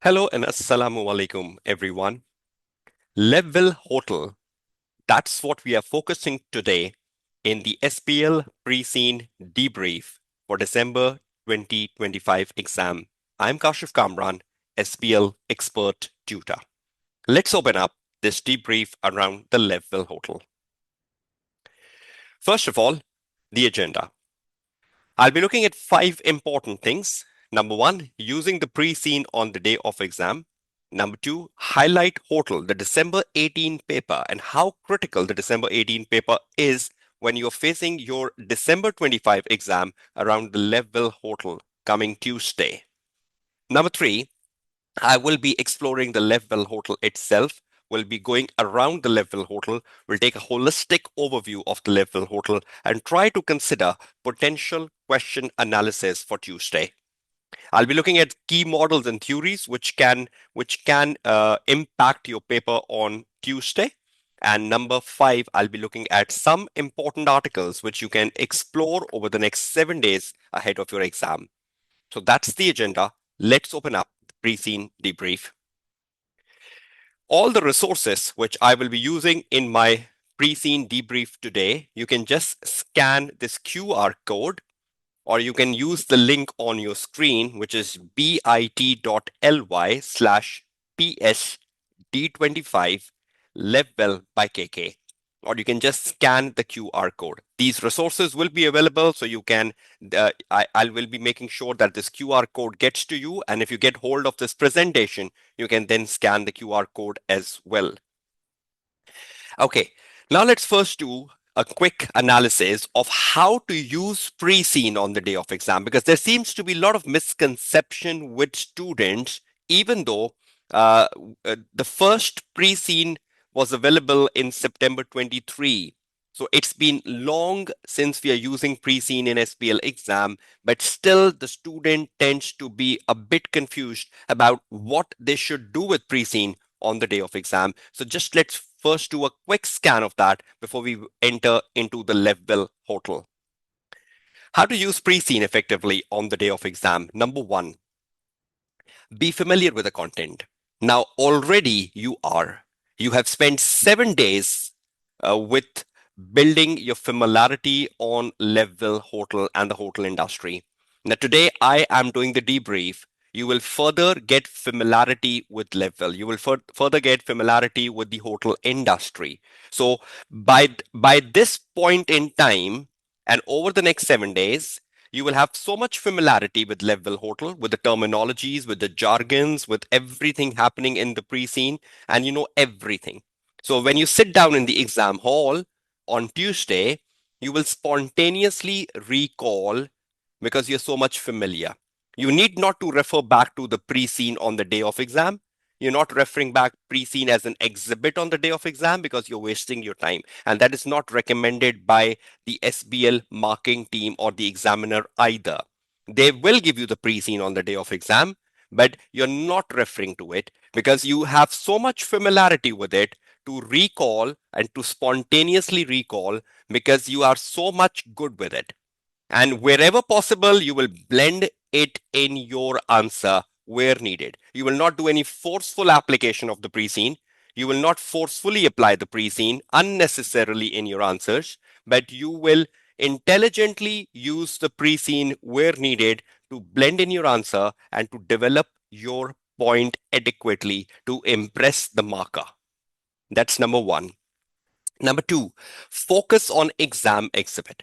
Hello and assalamu alaikum, everyone. Levwell Hotel, that's what we are focusing today in the SBL pre-scene debrief for December 2025 exam. I'm Kashif Kamran, SBL expert tutor. Let's open up this debrief around the Levwell Hotel. First of all, the agenda. I'll be looking at 5 important things. Number one, using the pre-scene on the day of exam. Number two, highlight hotel, the December 18 paper, and how critical the December 18 paper is when you're facing your December 25 exam around the Levwell hotel coming Tuesday. Number three, I will be exploring the Levwell hotel itself. We'll be going around the Levwell hotel. We'll take a holistic overview of the Levwell hotel and try to consider potential question analysis for Tuesday. I'll be looking at key models and theories which can impact your paper on Tuesday. And number five, I'll be looking at some important articles which you can explore over the next 7 days ahead of your exam. So that's the agenda. Let's open up the pre-scene debrief. All the resources which I will be using in my pre-scene debrief today, you can just scan this QR code or you can use the link on your screen, which is bit.ly/PSD25 Levwell by KK. Or you can just scan the QR code. These resources will be available, so you can. I will be making sure that this QR code gets to you, and if you get hold of this presentation, you can then scan the QR code as well. Okay, now let's first do a quick analysis of how to use pre-scene on the day of exam, because there seems to be a lot of misconception with students, even though the first pre-scene was available in September 23. So it's been long since we are using pre-scene in SBL exam, but still the student tends to be a bit confused about what they should do with pre-scene on the day of exam. So just let's first do a quick scan of that before we enter into the Levwell hotel. How to use pre-scene effectively on the day of exam. Number one, be familiar with the content. Now already you are. You have spent 7 days with building your familiarity on Levwell hotel and the hotel industry. Now today I am doing the debrief. You will further get familiarity with Levwell. You will further get familiarity with the hotel industry. So by this point in time and over the next 7 days, you will have so much familiarity with Levwell hotel, with the terminologies, with the jargons, with everything happening in the pre-scene, and you know everything. So when you sit down in the exam hall on Tuesday, you will spontaneously recall because you're so much familiar. You need not to refer back to the pre-scene on the day of exam. You're not referring back pre-scene as an exhibit on the day of exam because you're wasting your time. And that is not recommended by the SBL marking team or the examiner either. They will give you the pre-scene on the day of exam, but you're not referring to it because you have so much familiarity with it to recall and to spontaneously recall because you are so much good with it. And wherever possible, you will blend it in your answer where needed. You will not do any forceful application of the pre-scene. You will not forcefully apply the pre-scene unnecessarily in your answers, but you will intelligently use the pre-scene where needed to blend in your answer and to develop your point adequately to impress the marker. That's number one. Number two, focus on exam exhibit.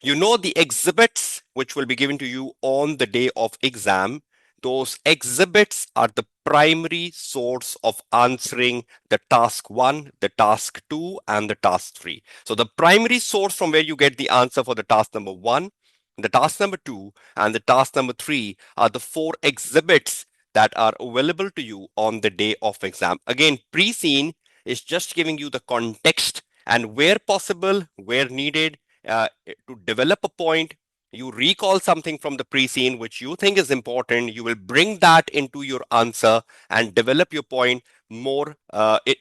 You know the exhibits which will be given to you on the day of exam. Those exhibits are the primary source of answering the task 1, the task 2, and the task 3. So the primary source from where you get the answer for the task number 1, the task number 2, and the task number 3 are the 4 exhibits that are available to you on the day of exam. Again, pre-scene is just giving you the context and where possible, where needed, to develop a point, you recall something from the pre-scene which you think is important, you will bring that into your answer and develop your point more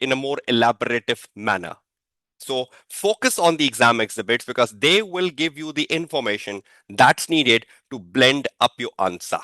in a more elaborative manner. So focus on the exam exhibits because they will give you the information that's needed to blend up your answer.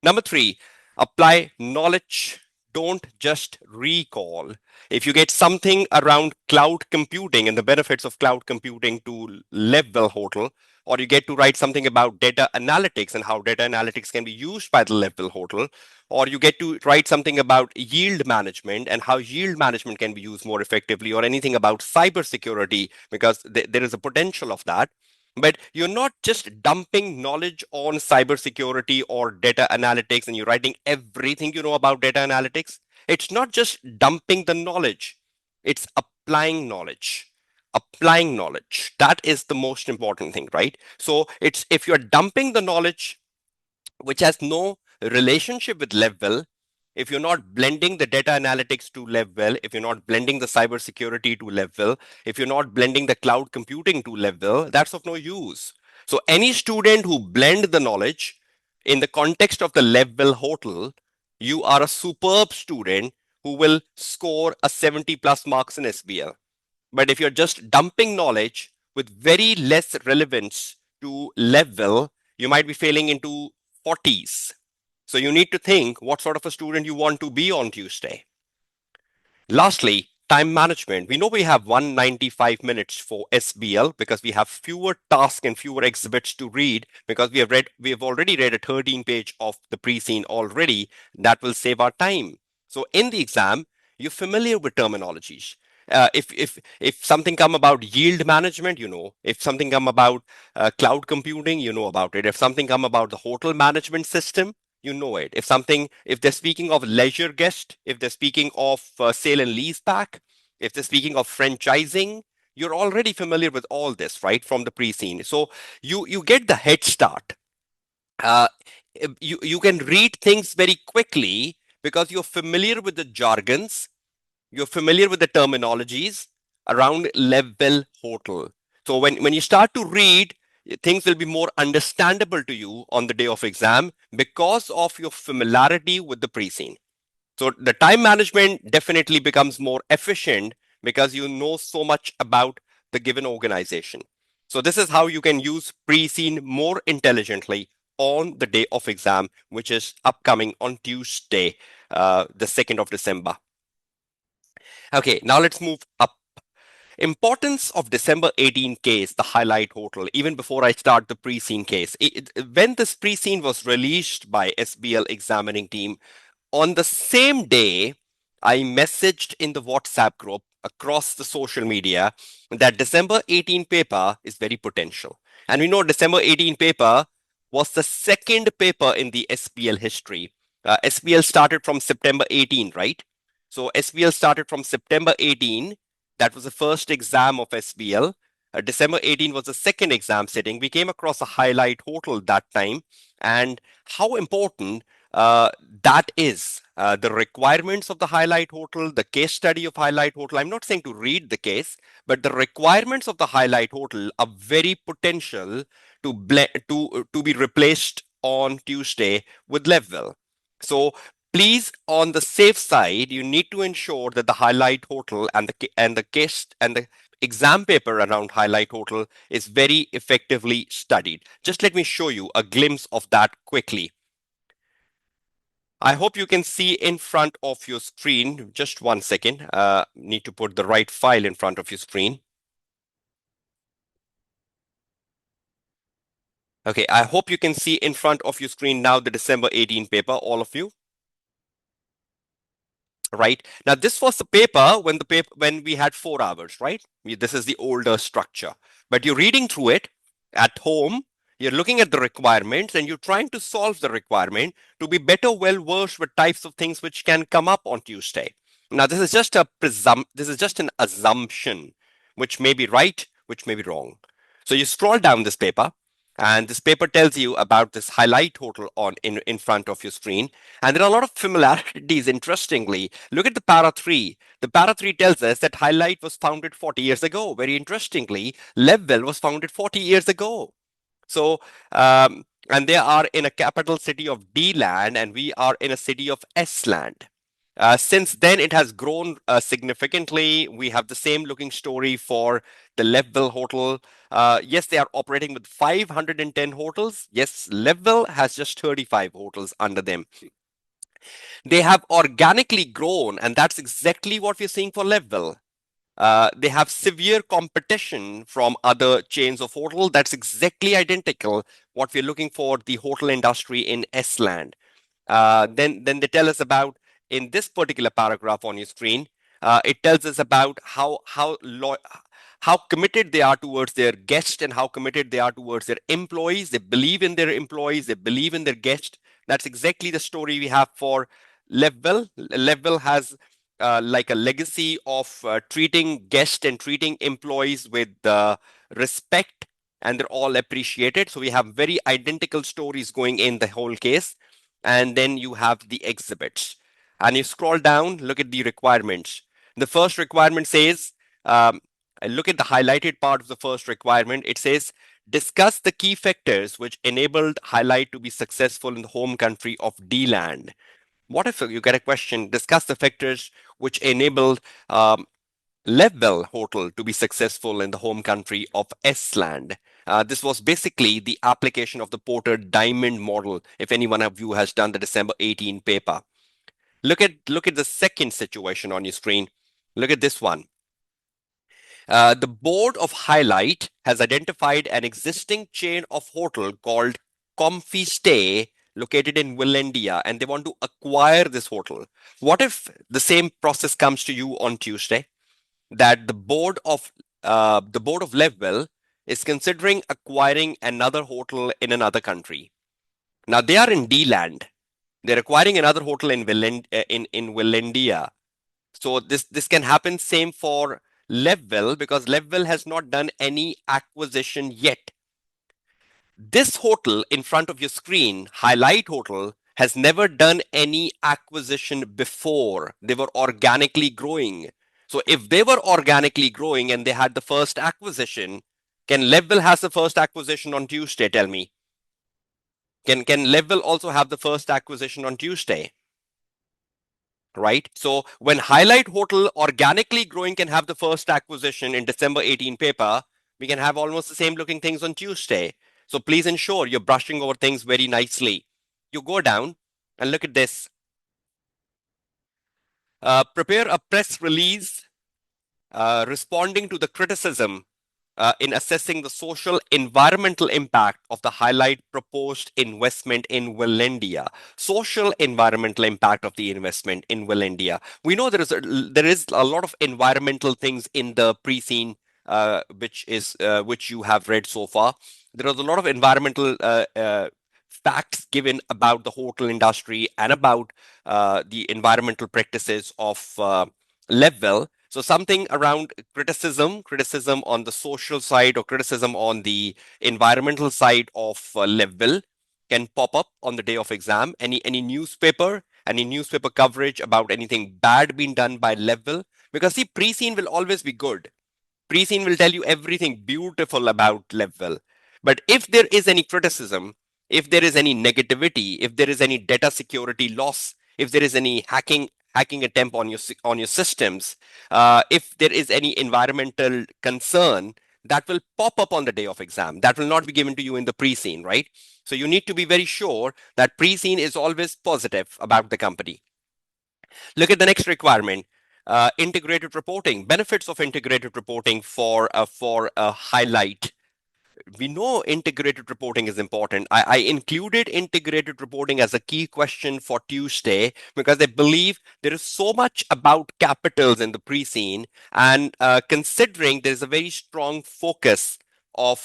Number three, Apply knowledge, don't just recall. If you get something around cloud computing and the benefits of cloud computing to Levwell Hotel, or you get to write something about data analytics and how data analytics can be used by the Levwell Hotel, or you get to write something about yield management and how yield management can be used more effectively, or anything about cybersecurity, because there is a potential of that. But you're not just dumping knowledge on cybersecurity or data analytics and you're writing everything you know about data analytics. It's not just dumping the knowledge, it's applying knowledge. Applying knowledge. That is the most important thing, right? So it's if you're dumping the knowledge which has no relationship with Levwell, if you're not blending the data analytics to Levwell, if you're not blending the cybersecurity to Levwell, if you're not blending the cloud computing to Levwell, that's of no use. So any student who blend the knowledge in the context of the Levwell Hotel, you are a superb student who will score a 70 plus marks in SBL. But if you're just dumping knowledge with very less relevance to Levwell, you might be failing into 40s. So you need to think what sort of a student you want to be on Tuesday. Lastly, time management. We know we have 195 minutes for SBL because we have fewer tasks and fewer exhibits to read because we have already read a 13 page of the pre-scene already. That will save our time. So in the exam, you're familiar with terminologies. If something come about yield management, you know. If something come about cloud computing, you know about it. If something come about the hotel management system, you know it. If they're speaking of leisure guest, if they're speaking of sale and lease back, if they're speaking of franchising, you're already familiar with all this, right, from the pre-scene. So you get the head start. Uh, you can read things very quickly because you're familiar with the jargons, you're familiar with the terminologies around Levwell Hotel. So when you start to read, things will be more understandable to you on the day of exam because of your familiarity with the pre-scene. So the time management definitely becomes more efficient because you know so much about the given organization. So this is how you can use pre-scene more intelligently on the day of exam, which is upcoming on Tuesday, the 2nd of December. Okay, now let's move up. Importance of December 18 case, the highlight hotel, even before I start the pre-scene case. When this pre-scene was released by SBL examining team, on the same day, I messaged in the WhatsApp group across the social media that December 18 paper is very potential. And we know December 18 paper was the second paper in the SBL history. SBL started from September 18, right? So SBL started from September 18. That was the first exam of SBL. December 18 was the second exam sitting. We came across a highlight hotel that time, and how important that is the requirements of the highlight hotel, the case study of highlight hotel. I'm not saying to read the case, but the requirements of the highlight hotel are very potential to be replaced on Tuesday with Levwell. So please, on the safe side, you need to ensure that the highlight hotel and the case and the exam paper around highlight hotel is very effectively studied. Just let me show you a glimpse of that quickly. I hope you can see in front of your screen. Just 1 second. Need to put the right file in front of your screen. Okay, I hope you can see in front of your screen now the December 18 paper, all of you. Right now, this was the paper when we had 4 hours, right? This is the older structure, but you're reading through it at home. You're looking at the requirements and you're trying to solve the requirement to be better well versed with types of things which can come up on Tuesday. Now, this is just an assumption, which may be right, which may be wrong. So you scroll down this paper, and this paper tells you about this highlight total in front of your screen. And there are a lot of similarities, interestingly. Look at the para 3. The para 3 tells us that highlight was founded 40 years ago. Very interestingly, Levwell was founded 40 years ago. So, and they are in a capital city of D land, and we are in a city of S land. Since then, it has grown significantly. We have the same looking story for the Levwell Hotel. Yes, they are operating with 510 hotels. Yes, Levwell has just 35 hotels under them. They have organically grown, and that's exactly what we're seeing for Levwell. They have severe competition from other chains of hotel. That's exactly identical what we're looking for the hotel industry in Estland. Then they tell us about in this particular paragraph on your screen. It tells us about how committed they are towards their guests and how committed they are towards their employees. They believe in their employees. They believe in their guests. That's exactly the story we have for Levwell. Levwell has like a legacy of treating guests and treating employees with respect, and they're all appreciated. So we have very identical stories going in the whole case. And then you have the exhibits. And you scroll down, look at the requirements. The first requirement says, look at the highlighted part of the first requirement. It says, discuss the key factors which enabled Highlight to be successful in the home country of D-Land. What if you get a question, discuss the factors which enabled Levwell Hotel to be successful in the home country of Estland? This was basically the application of the Porter Diamond model, if any one of you has done the December 18 paper. Look at the second situation on your screen. Look at this one. The board of Highlight has identified an existing chain of hotel called Comfy Stay located in Willandia, and they want to acquire this hotel. What if the same process comes to you on Tuesday? That the board of Levwell is considering acquiring another hotel in another country. Now they are in D-Land. They're acquiring another hotel in Willandia. So this can happen same for Levwell because Levwell has not done any acquisition yet. This hotel in front of your screen, Highlight Hotel, has never done any acquisition before. They were organically growing. So if they were organically growing and they had the first acquisition, can Levwell has the first acquisition on Tuesday? Tell me. Can Levwell also have the first acquisition on Tuesday? Right? So when Highlight Hotel organically growing can have the first acquisition in December 18 paper, we can have almost the same looking things on Tuesday. So please ensure you're brushing over things very nicely. You go down and look at this. Prepare a press release responding to the criticism in assessing the social environmental impact of the Highlight proposed investment in Willandia. Social environmental impact of the investment in Willandia. We know there is a lot of environmental things in the pre-scene which you have read so far. There is a lot of environmental facts given about the hotel industry and about the environmental practices of Levwell. So something around criticism on the social side or criticism on the environmental side of Levwell can pop up on the day of exam. Any newspaper coverage about anything bad being done by Levwell, because see, pre-scene will always be good. Pre-scene will tell you everything beautiful about Levwell. But if there is any criticism, if there is any negativity, if there is any data security loss, if there is any hacking attempt on your systems, if there is any environmental concern, that will pop up on the day of exam. That will not be given to you in the pre-scene, right? So you need to be very sure that pre-scene is always positive about the company. Look at the next requirement. Integrated reporting, benefits of integrated reporting for a Highlight. We know integrated reporting is important. I included integrated reporting as a key question for Tuesday because I believe there is so much about capitals in the pre-scene, and considering there's a very strong focus of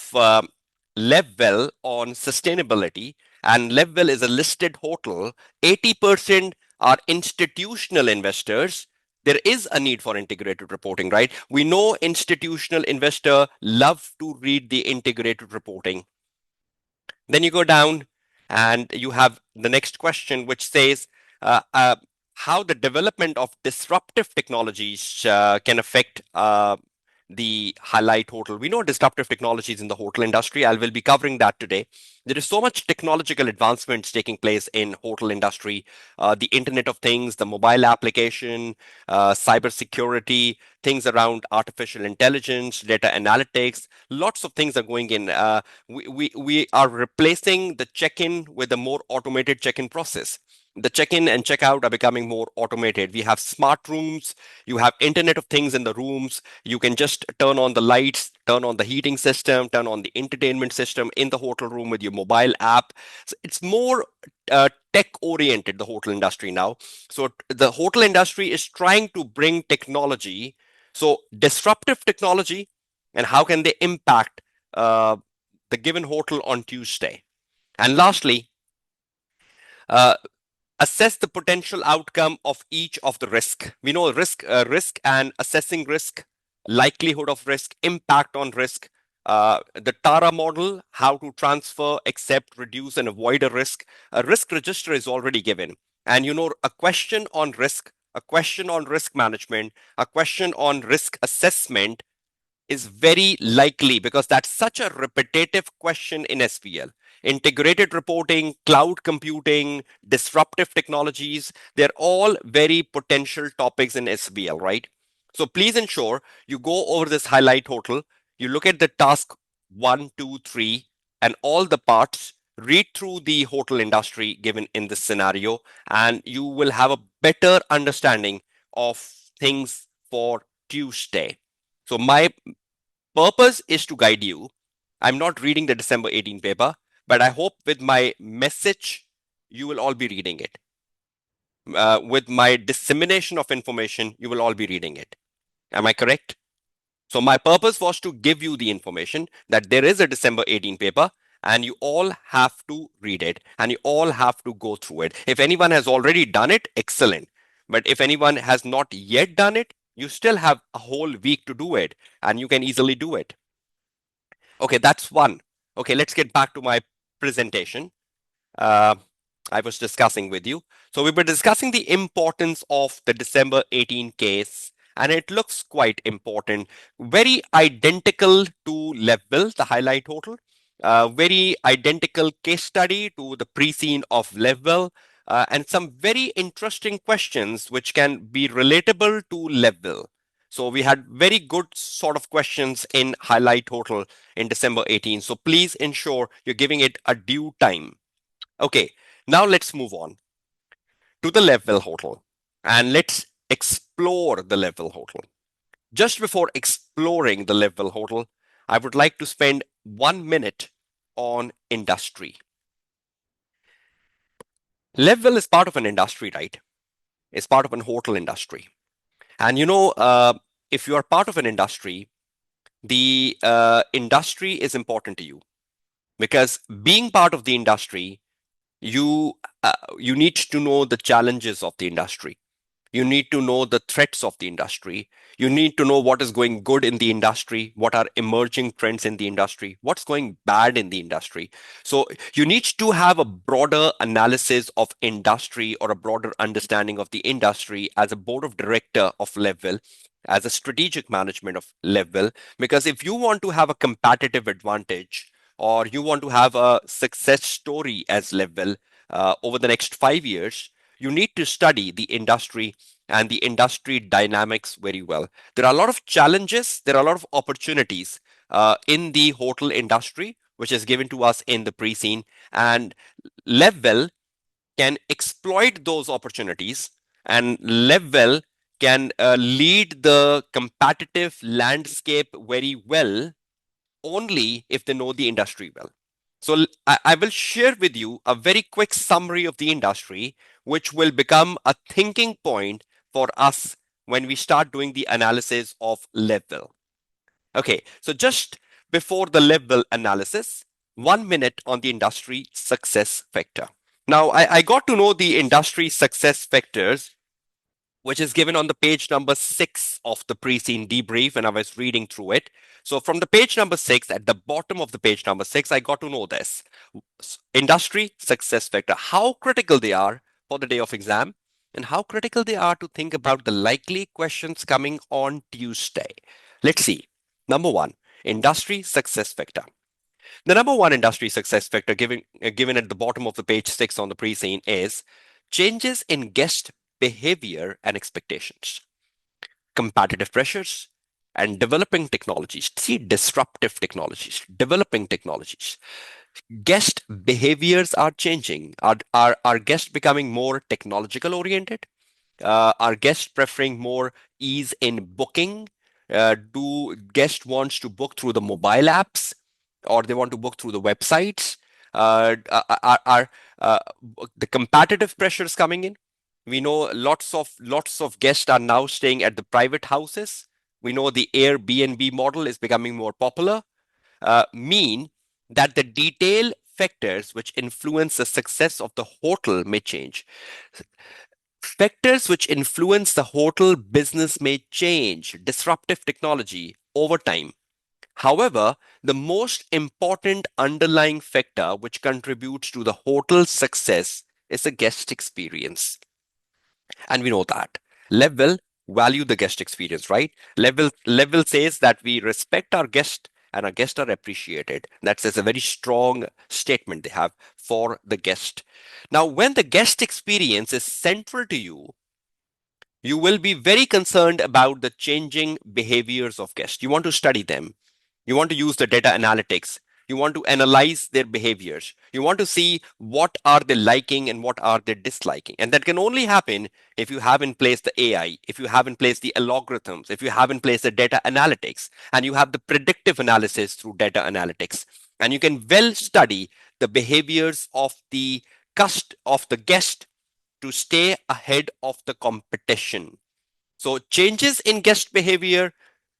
Levwell on sustainability, and Levwell is a listed hotel, 80% are institutional investors. There is a need for integrated reporting, right? We know institutional investor love to read the integrated reporting. Then you go down and you have the next question, which says how the development of disruptive technologies can affect the Highlight Hotel. We know disruptive technologies in the hotel industry. I will be covering that today. There is so much technological advancements taking place in hotel industry, the Internet of Things, the mobile application, cyber security, things around artificial intelligence, data analytics. Lots of things are going in. We are replacing the check-in with a more automated check-in process. The check-in and check-out are becoming more automated. We have smart rooms, you have Internet of Things in the rooms. You can just turn on the lights, turn on the heating system, turn on the entertainment system in the hotel room with your mobile app. So it's more tech-oriented, the hotel industry now. So the hotel industry is trying to bring technology, so disruptive technology, and how can they impact uh, the given hotel on Tuesday. And lastly, uh, assess the potential outcome of each of the risk. We know risk and assessing risk, likelihood of risk, impact on risk. The Tara model, how to transfer, accept, reduce, and avoid a risk. A risk register is already given. And a question on risk, a question on risk management, a question on risk assessment is very likely because that's such a repetitive question in SBL. Integrated reporting, cloud computing, disruptive technologies, they're all very potential topics in SBL, right? So please ensure you go over this highlight total, you look at the task 1, 2, 3, and all the parts, read through the hotel industry given in this scenario, and you will have a better understanding of things for Tuesday. So my purpose is to guide you. I'm not reading the December 18 paper, but I hope with my message, you will all be reading it. With my dissemination of information, you will all be reading it. Am I correct? So my purpose was to give you the information that there is a December 18 paper and you all have to read it and you all have to go through it. If anyone has already done it, excellent. But if anyone has not yet done it, you still have a whole week to do it and you can easily do it. Okay, that's one. Okay, let's get back to my presentation. Uh, I was discussing with you. So we were discussing the importance of the December 18 case, and it looks quite important. Very identical to Levwell, the highlight total. Very identical case study to the pre-scene of Levwell, and some very interesting questions which can be relatable to Levwell. So we had very good sort of questions in highlight total in December 18. So please ensure you're giving it a due time. Okay, now let's move on to the Levwell hotel and let's explore the Levwell hotel. Just before exploring the Levwell hotel, I would like to spend 1 minute on industry. Levwell is part of an industry, right? It's part of an hotel industry. And if you are part of an industry, the industry is important to you because being part of the industry, you you need to know the challenges of the industry. You need to know the threats of the industry. You need to know what is going good in the industry, what are emerging trends in the industry, what's going bad in the industry. So you need to have a broader analysis of industry or a broader understanding of the industry as a board of director of Levwell, as a strategic management of Levwell, because if you want to have a competitive advantage or you want to have a success story as Levwell over the next 5 years, you need to study the industry and the industry dynamics very well. There are a lot of challenges, there are a lot of opportunities in the hotel industry, which is given to us in the pre-scene, and Levwell can exploit those opportunities, and Levwell can lead the competitive landscape very well only if they know the industry well. So I will share with you a very quick summary of the industry, which will become a thinking point for us when we start doing the analysis of Levwell. Okay, so just before the Levwell analysis, 1 minute on the industry success factor. Now, I got to know the industry success factors, which is given on the page number 6 of the pre-scene debrief, and I was reading through it. So from the page number 6, at the bottom of the page number 6, I got to know this. Industry success factor, how critical they are for the day of exam, and how critical they are to think about the likely questions coming on Tuesday. Let's see. Number 1, industry success factor. The number 1 industry success factor given at the bottom of the page 6 on the pre-scene is changes in guest behavior and expectations, competitive pressures, and developing technologies. See, disruptive technologies, developing technologies. Guest behaviors are changing. Are guests becoming more technological oriented? Are guests preferring more ease in booking? Do guests want to book through the mobile apps, or they want to book through the websites? Are the competitive pressures coming in? We know lots of guests are now staying at the private houses. We know the Airbnb model is becoming more popular. Mean that the detail factors which influence the success of the hotel may change. Factors which influence the hotel business may change, disruptive technology over time. However, the most important underlying factor which contributes to the hotel's success is the guest experience. And we know that. Levwell value the guest experience, right? Levwell says that we respect our guest and our guests are appreciated. That's a very strong statement they have for the guest. Now, when the guest experience is central to you, you will be very concerned about the changing behaviors of guests. You want to study them. You want to use the data analytics. You want to analyze their behaviors. You want to see what are they liking and what are they disliking. And that can only happen if you have in place the AI, if you have in place the algorithms, if you have in place the data analytics, and you have the predictive analysis through data analytics. And you can well study the behaviors of the guest to stay ahead of the competition. So changes in guest behavior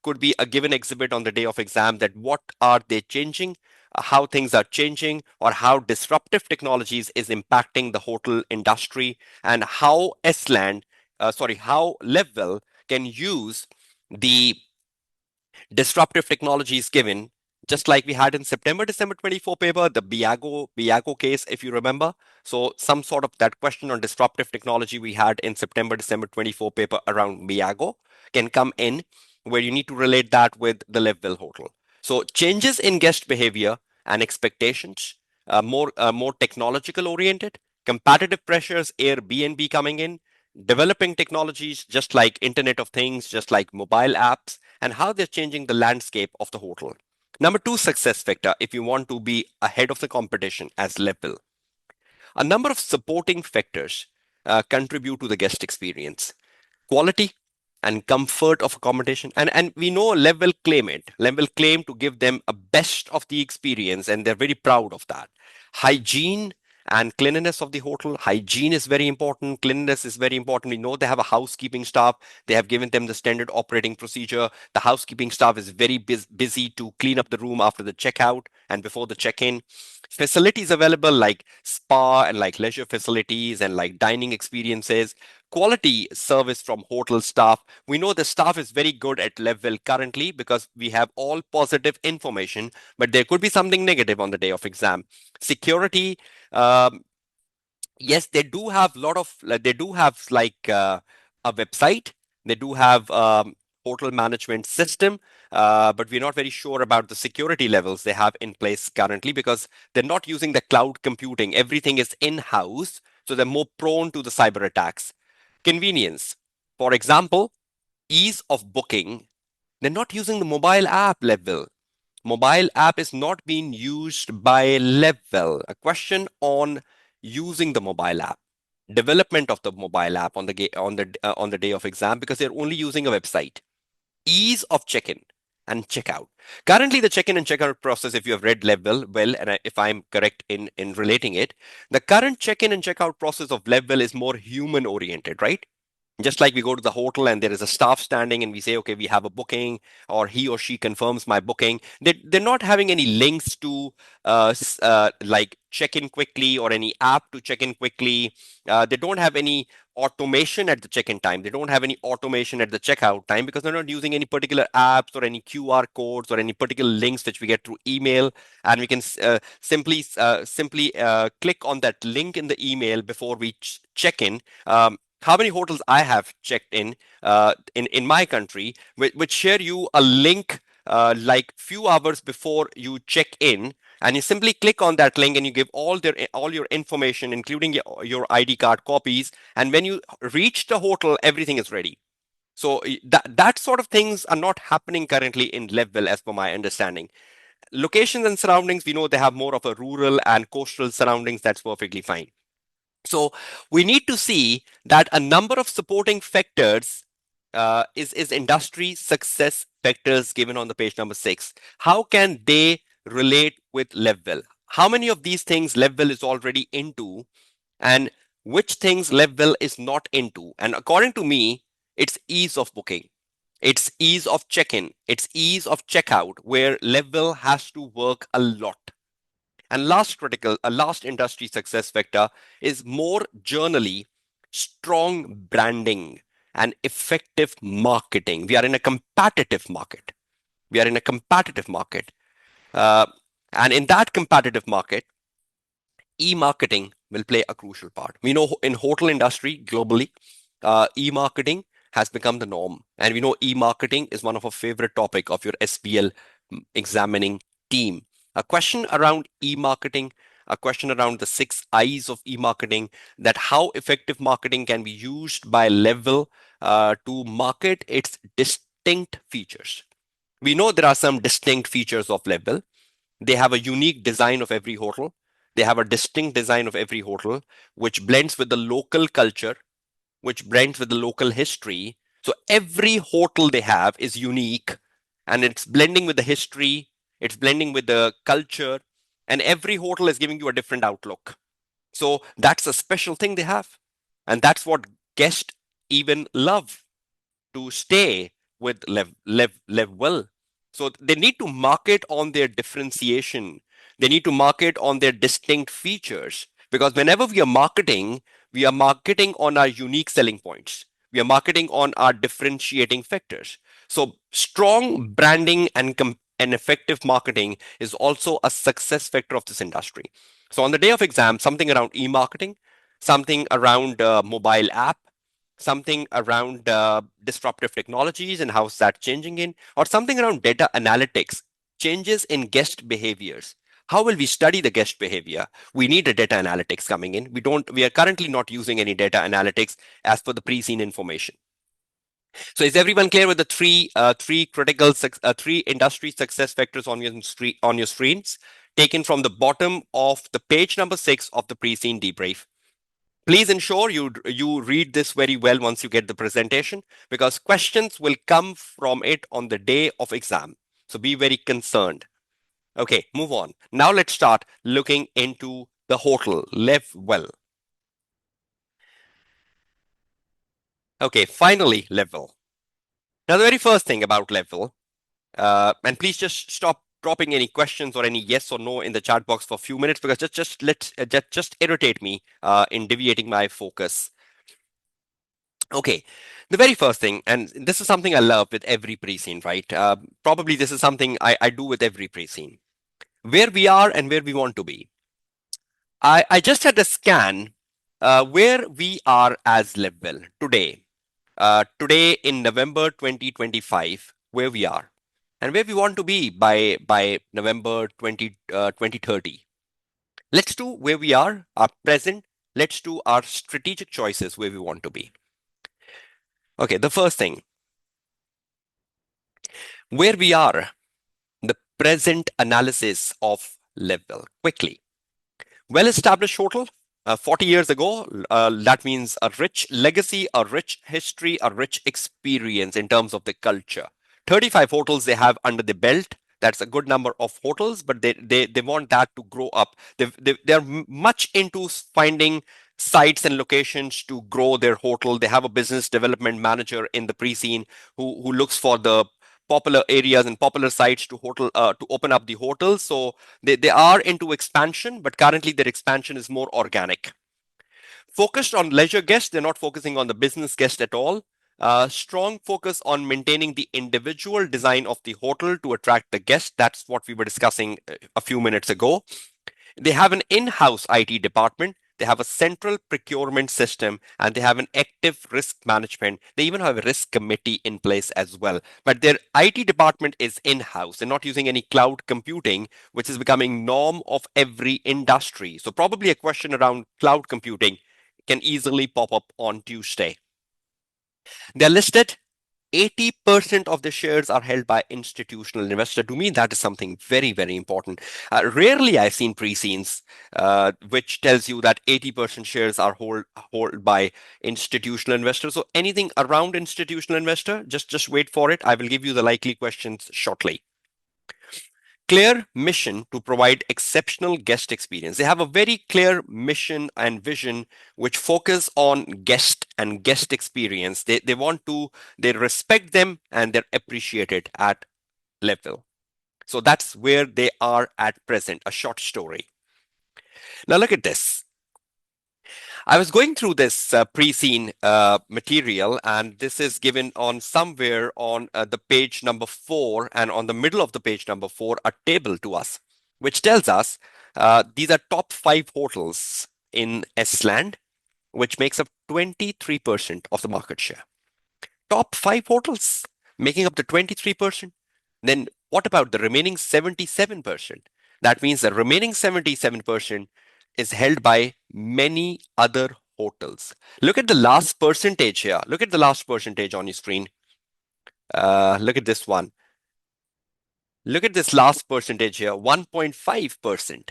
could be a given exhibit on the day of exam, that what are they changing, how things are changing, or how disruptive technologies is impacting the hotel industry, and how how Levwell can use the disruptive technologies given, just like we had in September, December 24 paper, the Biago case, if you remember. So some sort of that question on disruptive technology we had in September, December 24 paper around Biago can come in, where you need to relate that with the Levwell hotel. So changes in guest behavior and expectations, more technological oriented, competitive pressures, Airbnb coming in, developing technologies just like Internet of Things, just like mobile apps, and how they're changing the landscape of the hotel. Number two success factor, if you want to be ahead of the competition as Levwell. A number of supporting factors contribute to the guest experience. Quality and comfort of accommodation. And we know Levwell claim it. Levwell claim to give them a best of the experience, and they're very proud of that. Hygiene and cleanliness of the hotel. Hygiene is very important. Cleanliness is very important. We know they have a housekeeping staff. They have given them the standard operating procedure. The housekeeping staff is very busy to clean up the room after the checkout and before the check-in. Facilities available like spa and like leisure facilities and like dining experiences. Quality service from hotel staff. We know the staff is very good at Levwell currently because we have all positive information, but there could be something negative on the day of exam. Security, um, yes, they do have they do have a website. They do have hotel management system, but we're not very sure about the security levels they have in place currently because they're not using the cloud computing. Everything is in-house, so they're more prone to the cyber attacks. Convenience. For example, ease of booking. They're not using the mobile app Levwell. Mobile app is not being used by Levwell. A question on using the mobile app. Development of the mobile app on the day of exam, because they're only using a website. Ease of check-in and checkout. Currently, the check-in and checkout process, if you have read Levwell well, and if I'm correct in relating it, the current check-in and checkout process of Levwell is more human oriented, right? Just like we go to the hotel and there is a staff standing and we say, okay, we have a booking, or he or she confirms my booking. They're not having any links to like check in quickly or any app to check in quickly. They don't have any automation at the check-in time. They don't have any automation at the checkout time because they're not using any particular apps or any QR codes or any particular links which we get through email. And we can simply click on that link in the email before we check in. How many hotels I have checked in my country, which share you a link like few hours before you check in, and you simply click on that link and you give all your information, including your ID card copies, and when you reach the hotel, everything is ready. So that sort of things are not happening currently in Levwell, as per my understanding. Locations and surroundings, we know they have more of a rural and coastal surroundings. That's perfectly fine. So we need to see that a number of supporting factors is industry success factors given on the page number 6. How can they relate with Levwell? How many of these things Levwell is already into, and which things Levwell is not into? And according to me, it's ease of booking, it's ease of check-in, it's ease of checkout, where Levwell has to work a lot. And last industry success factor is more generally strong branding and effective marketing. We are in a competitive market. We are in a competitive market. Uh, and in that competitive market, e-marketing will play a crucial part. We know in hotel industry globally, e-marketing has become the norm. And we know e-marketing is one of our favorite topic of your SBL examining team. A question around e-marketing, a question around the 6 I's of e-marketing, that how effective marketing can be used by Levwell to market its distinct features. We know there are some distinct features of Levwell. They have a unique design of every hotel. They have a distinct design of every hotel, which blends with the local culture, which blends with the local history. So every hotel they have is unique, and it's blending with the history, it's blending with the culture, and every hotel is giving you a different outlook. So that's a special thing they have. And that's what guests even love to stay with Levwell. So they need to market on their differentiation. They need to market on their distinct features, because whenever we are marketing on our unique selling points. We are marketing on our differentiating factors. So strong branding and effective marketing is also a success factor of this industry. So on the day of exam, something around e-marketing, something around mobile app, something around disruptive technologies and how's that changing in, or something around data analytics, changes in guest behaviors. How will we study the guest behavior? We need a data analytics coming in. We are currently not using any data analytics as per the pre-seen information. So is everyone clear with the three industry success factors on your screens, taken from the bottom of the page number 6 of the pre-seen debrief? Please ensure you read this very well once you get the presentation, because questions will come from it on the day of exam. So be very concerned. Okay, move on. Now let's start looking into the hotel, Levwell. Okay, finally, Levwell. Now, the very first thing about Levwell, and please just stop dropping any questions or any yes or no in the chat box for a few minutes, because just irritate me in deviating my focus. Okay, the very first thing, and this is something I love with every pre-scene, right? Probably this is something I do with every pre-scene. Where we are and where we want to be. I just had a scan where we are as Levwell today. Today in November 2025, where we are and where we want to be by November 2030. Let's do where we are, our present. Let's do our strategic choices where we want to be. Okay, the first thing, where we are, the present analysis of Levwell quickly. Well-established hotel, 40 years ago, that means a rich legacy, a rich history, a rich experience in terms of the culture. 35 hotels they have under the belt. That's a good number of hotels, but they want that to grow up. They're much into finding sites and locations to grow their hotel. They have a business development manager in the pre-scene who looks for the popular areas and popular sites to open up the hotels. So they are into expansion, but currently their expansion is more organic. Focused on leisure guests, they're not focusing on the business guest at all. Strong focus on maintaining the individual design of the hotel to attract the guest. That's what we were discussing a few minutes ago. They have an in-house IT department. They have a central procurement system, and they have an active risk management. They even have a risk committee in place as well. But their IT department is in-house. They're not using any cloud computing, which is becoming norm of every industry. So probably a question around cloud computing can easily pop up on Tuesday. They're listed. 80% of the shares are held by institutional investor. To me, that is something very, very important. Rarely I've seen pre-scenes which tells you that 80% shares are hold by institutional investors. So anything around institutional investor, just wait for it. I will give you the likely questions shortly. Clear mission to provide exceptional guest experience. They have a very clear mission and vision which focus on guest and guest experience. They respect them and they're appreciated at Levwell. So that's where they are at present. A short story. Now look at this. I was going through this pre-scene material, and this is given on somewhere on the page number 4, and on the middle of the page number 4, a table to us, which tells us these are top 5 hotels in Estland, which makes up 23% of the market share. Top 5 hotels making up the 23%. Then what about the remaining 77%? That means the remaining 77% is held by many other hotels. Look at the last percentage here. Look at the last percentage on your screen. Look at this one. Look at this last percentage here, 1.5%.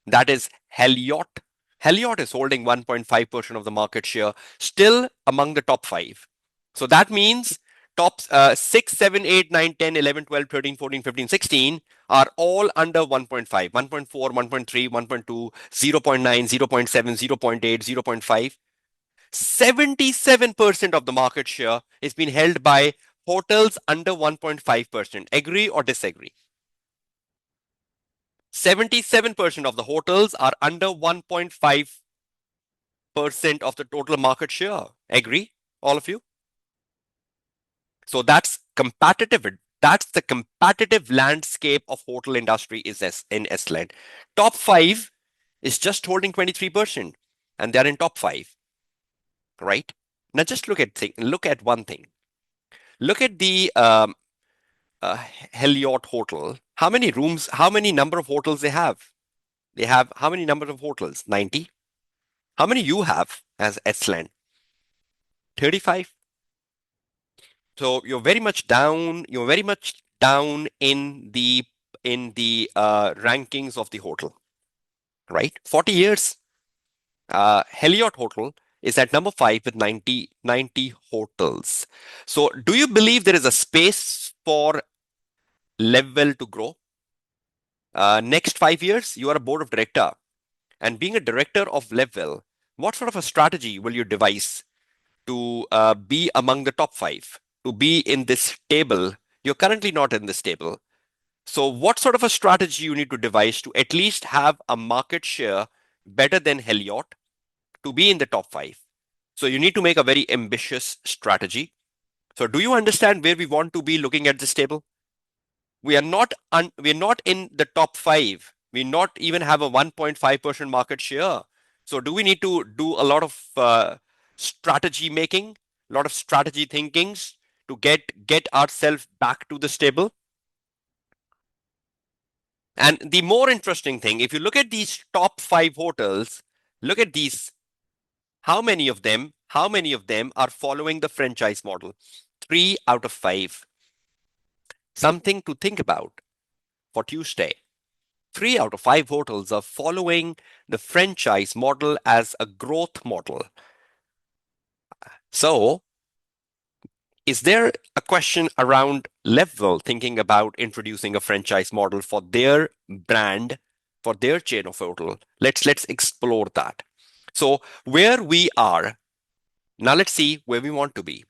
That is Heliot. Heliot is holding 1.5% of the market share, still among the top 5. So that means top 6, 7, 8, 9, 10, 11, 12, 13, 14, 15, 16 are all under 1.5, 1.4, 1.3, 1.2, 0.9, 0.7, 0.8, 0.5. 77% of the market share is being held by hotels under 1.5%. Agree or disagree? 77% of the hotels are under 1.5% of the total market share. Agree, all of you? So that's competitive. That's the competitive landscape of hotel industry is in Estland. Top 5 is just holding 23%, and they're in top 5, right? Now just look at one thing. Look at the Heliot Hotel. How many rooms? How many number of hotels they have? They have how many number of hotels? 90. How many you have as Estland? 35. So you're very much down. You're very much down in the rankings of the hotel, right? 40 years. Heliot Hotel is at number 5 with 90 hotels. So do you believe there is a space for Levwell to grow? Next 5 years, you are a board of director. And being a director of Levwell, what sort of a strategy will you devise to be among the top 5, to be in this table? You're currently not in this table. So what sort of a strategy you need to devise to at least have a market share better than Heliot to be in the top 5? So you need to make a very ambitious strategy. So do you understand where we want to be looking at this table? We are not in the top 5. We not even have a 1.5% market share. So do we need to do a lot of strategy making, a lot of strategy thinkings to get ourselves back to the stable? And the more interesting thing, if you look at these top 5 hotels, look at these. How many of them are following the franchise model? 3 out of 5. Something to think about for Tuesday. 3 out of 5 hotels are following the franchise model as a growth model. So, is there a question around Levwell thinking about introducing a franchise model for their brand, for their chain of hotel? Let's explore that. So, where we are now, let's see where we want to be.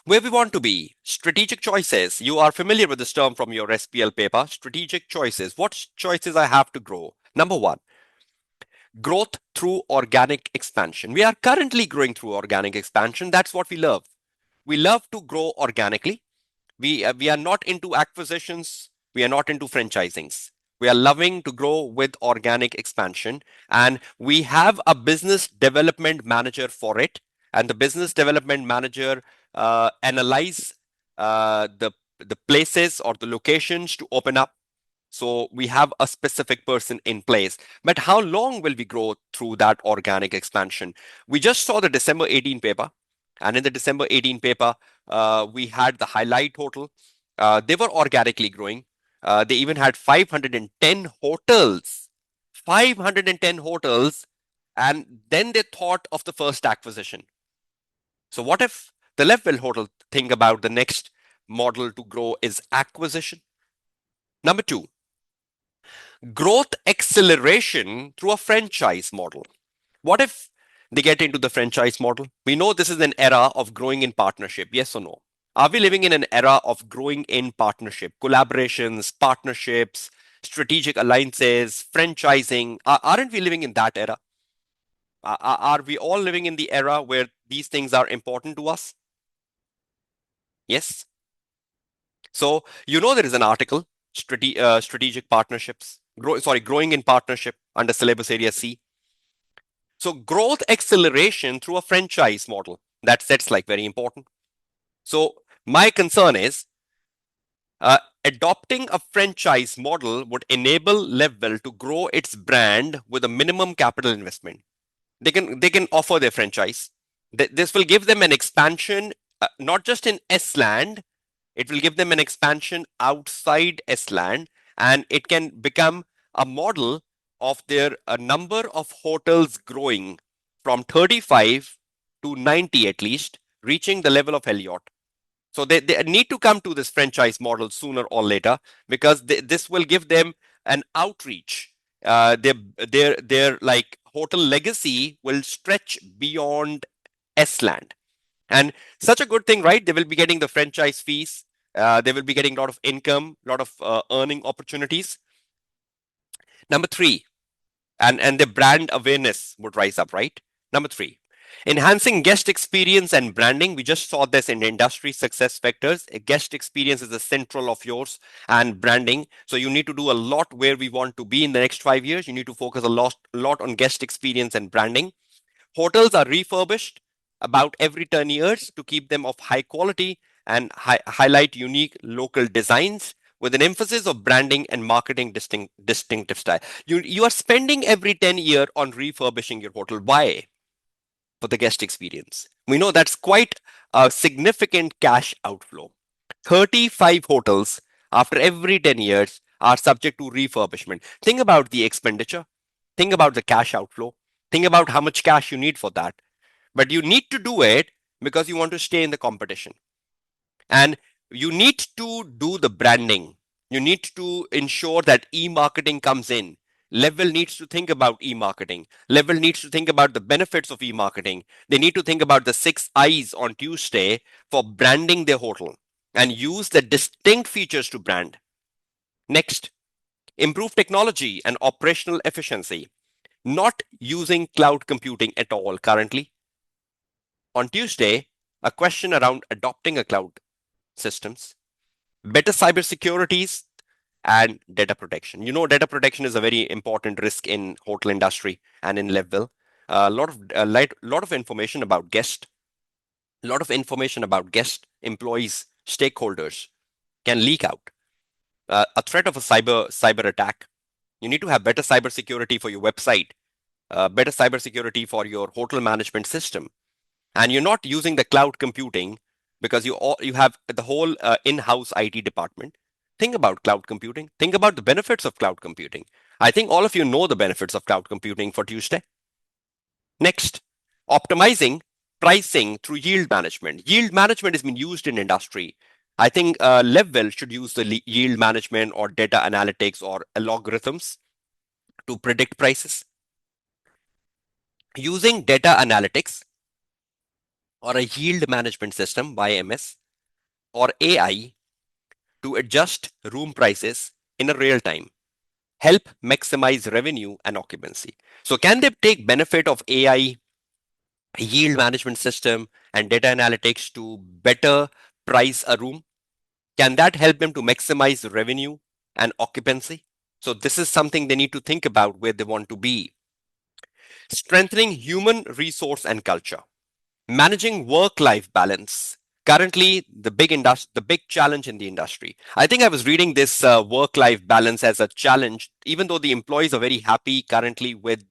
Where we want to be, strategic choices. You are familiar with this term from your SBL paper, strategic choices. What choices I have to grow? Number 1, growth through organic expansion. We are currently growing through organic expansion. That's what we love. We love to grow organically. We are not into acquisitions. We are not into franchisings. We are loving to grow with organic expansion, and we have a business development manager for it. And the business development manager analyze the places or the locations to open up. So we have a specific person in place. But how long will we grow through that organic expansion? We just saw the December 18 paper. And in the December 18 paper, we had the highlight hotel. They were organically growing. They even had 510 hotels. 510 hotels. And then they thought of the first acquisition. So what if the Levwell hotel think about the next model to grow is acquisition? Number two, growth acceleration through a franchise model. What if they get into the franchise model? We know this is an era of growing in partnership, yes or no? Are we living in an era of growing in partnership, collaborations, partnerships, strategic alliances, franchising? Aren't we living in that era? Are we all living in the era where these things are important to us? Yes. So, there is an article, strategic partnerships, growing in partnership under syllabus area C. So, growth acceleration through a franchise model. That's like very important. So, my concern is adopting a franchise model would enable Levwell to grow its brand with a minimum capital investment. They can offer their franchise. This will give them an expansion, not just in S land. It will give them an expansion outside S-land, and it can become a model of their number of hotels growing from 35 to 90 at least, reaching the level of Heliot. So they need to come to this franchise model sooner or later because this will give them an outreach. Their like hotel legacy will stretch beyond S-land. And such a good thing, right? They will be getting the franchise fees. They will be getting a lot of income, a lot of earning opportunities. Number three, and the brand awareness would rise up, right? Number three, enhancing guest experience and branding. We just saw this in industry success factors. A guest experience is the central of yours and branding. So you need to do a lot where we want to be in the next 5 years. You need to focus a lot on guest experience and branding. Hotels are refurbished about every 10 years to keep them of high quality and highlight unique local designs with an emphasis of branding and marketing distinctive style. You are spending every 10 years on refurbishing your hotel. Why? For the guest experience. We know that's quite a significant cash outflow. 35 hotels after every 10 years are subject to refurbishment. Think about the expenditure. Think about the cash outflow. Think about how much cash you need for that. But you need to do it because you want to stay in the competition. And you need to do the branding. You need to ensure that e-marketing comes in. Levwell needs to think about e-marketing. Levwell needs to think about the benefits of e-marketing. They need to think about the 6 I's on Tuesday for branding their hotel and use the distinct features to brand. Next, improve technology and operational efficiency. Not using cloud computing at all currently. On Tuesday, a question around adopting a cloud systems, better cybersecurities, and data protection. Data protection is a very important risk in hotel industry and in Levwell. A lot of information about guest, a lot of information about guest, employees, stakeholders can leak out. A threat of a cyber attack. You need to have better cybersecurity for your website, better cybersecurity for your hotel management system, and you're not using the cloud computing because you have the whole in-house IT department. Think about cloud computing. Think about the benefits of cloud computing. I think all of you know the benefits of cloud computing for Tuesday. Next, optimizing pricing through yield management. Yield management has been used in industry. I think Levwell should use the yield management or data analytics or algorithms to predict prices. Using data analytics or a yield management system, YMS, or AI to adjust room prices in a real time, help maximize revenue and occupancy. So can they take benefit of AI, yield management system, and data analytics to better price a room? Can that help them to maximize revenue and occupancy? So this is something they need to think about where they want to be. Strengthening human resource and culture. Managing work-life balance. Currently, the big challenge in the industry. I think I was reading this work-life balance as a challenge, even though the employees are very happy currently with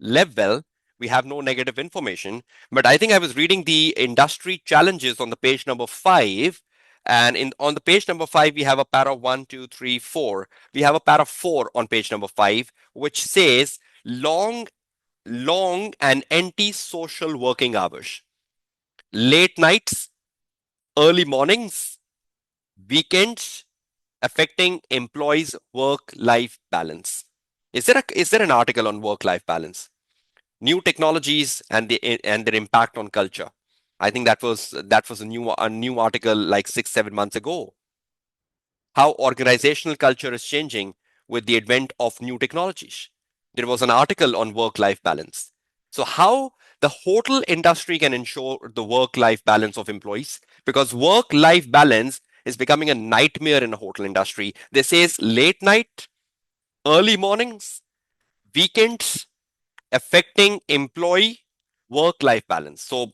Levwell, We have no negative information. But I think I was reading the industry challenges on the page number 5. And on the page number 5, we have a para 1, 2, 3, 4. We have a para 4 on page number 5, which says long and anti-social working hours, late nights, early mornings, weekends, affecting employees' work-life balance. Is there an article on work-life balance? New technologies and their impact on culture. I think that was a new article like 6-7 months ago. How organizational culture is changing with the advent of new technologies. There was an article on work-life balance. So how the hotel industry can ensure the work-life balance of employees, because work-life balance is becoming a nightmare in the hotel industry. They says late night, early mornings, weekends, affecting employee work-life balance. So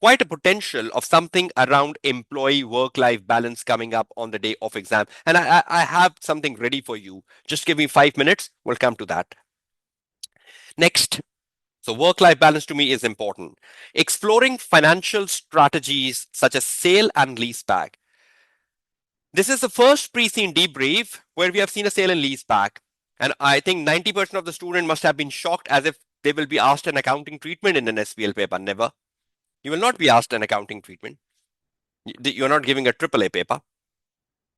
quite a potential of something around employee work-life balance coming up on the day of exam. And I have something ready for you. Just give me 5 minutes. We'll come to that. Next. So work-life balance to me is important. Exploring financial strategies such as sale and leaseback. This is the first pre-seen debrief where we have seen a sale and leaseback. And I think 90% of the student must have been shocked as if they will be asked an accounting treatment in an SBL paper. Never. You will not be asked an accounting treatment. You're not giving a AAA paper.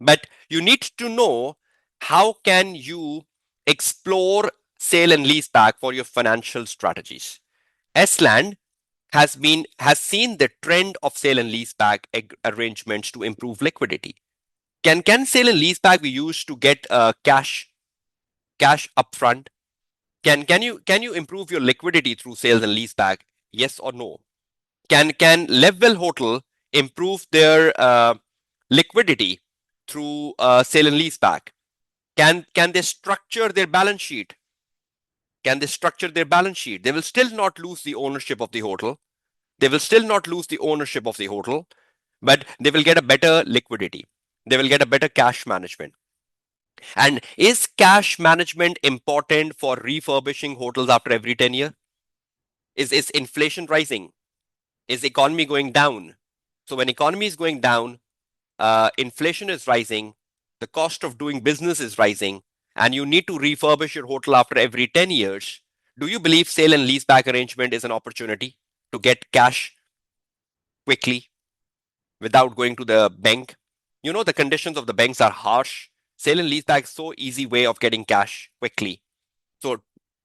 But you need to know how can you explore sale and leaseback for your financial strategies. Esland has seen the trend of sale and leaseback arrangements to improve liquidity. Can sale and leaseback be used to get cash upfront? Can you improve your liquidity through sales and leaseback? Yes or no? Can Levwell Hotel improve their liquidity through sale and leaseback? Can they structure their balance sheet? Can they structure their balance sheet? They will still not lose the ownership of the hotel. They will still not lose the ownership of the hotel, but they will get a better liquidity. They will get a better cash management. And is cash management important for refurbishing hotels after every 10 years? Is inflation rising? Is the economy going down? So when economy is going down, inflation is rising, the cost of doing business is rising, and you need to refurbish your hotel after every 10 years. Do you believe sale and leaseback arrangement is an opportunity to get cash quickly without going to the bank? You know, the conditions of the banks are harsh. Sale and leaseback is so easy way of getting cash quickly. So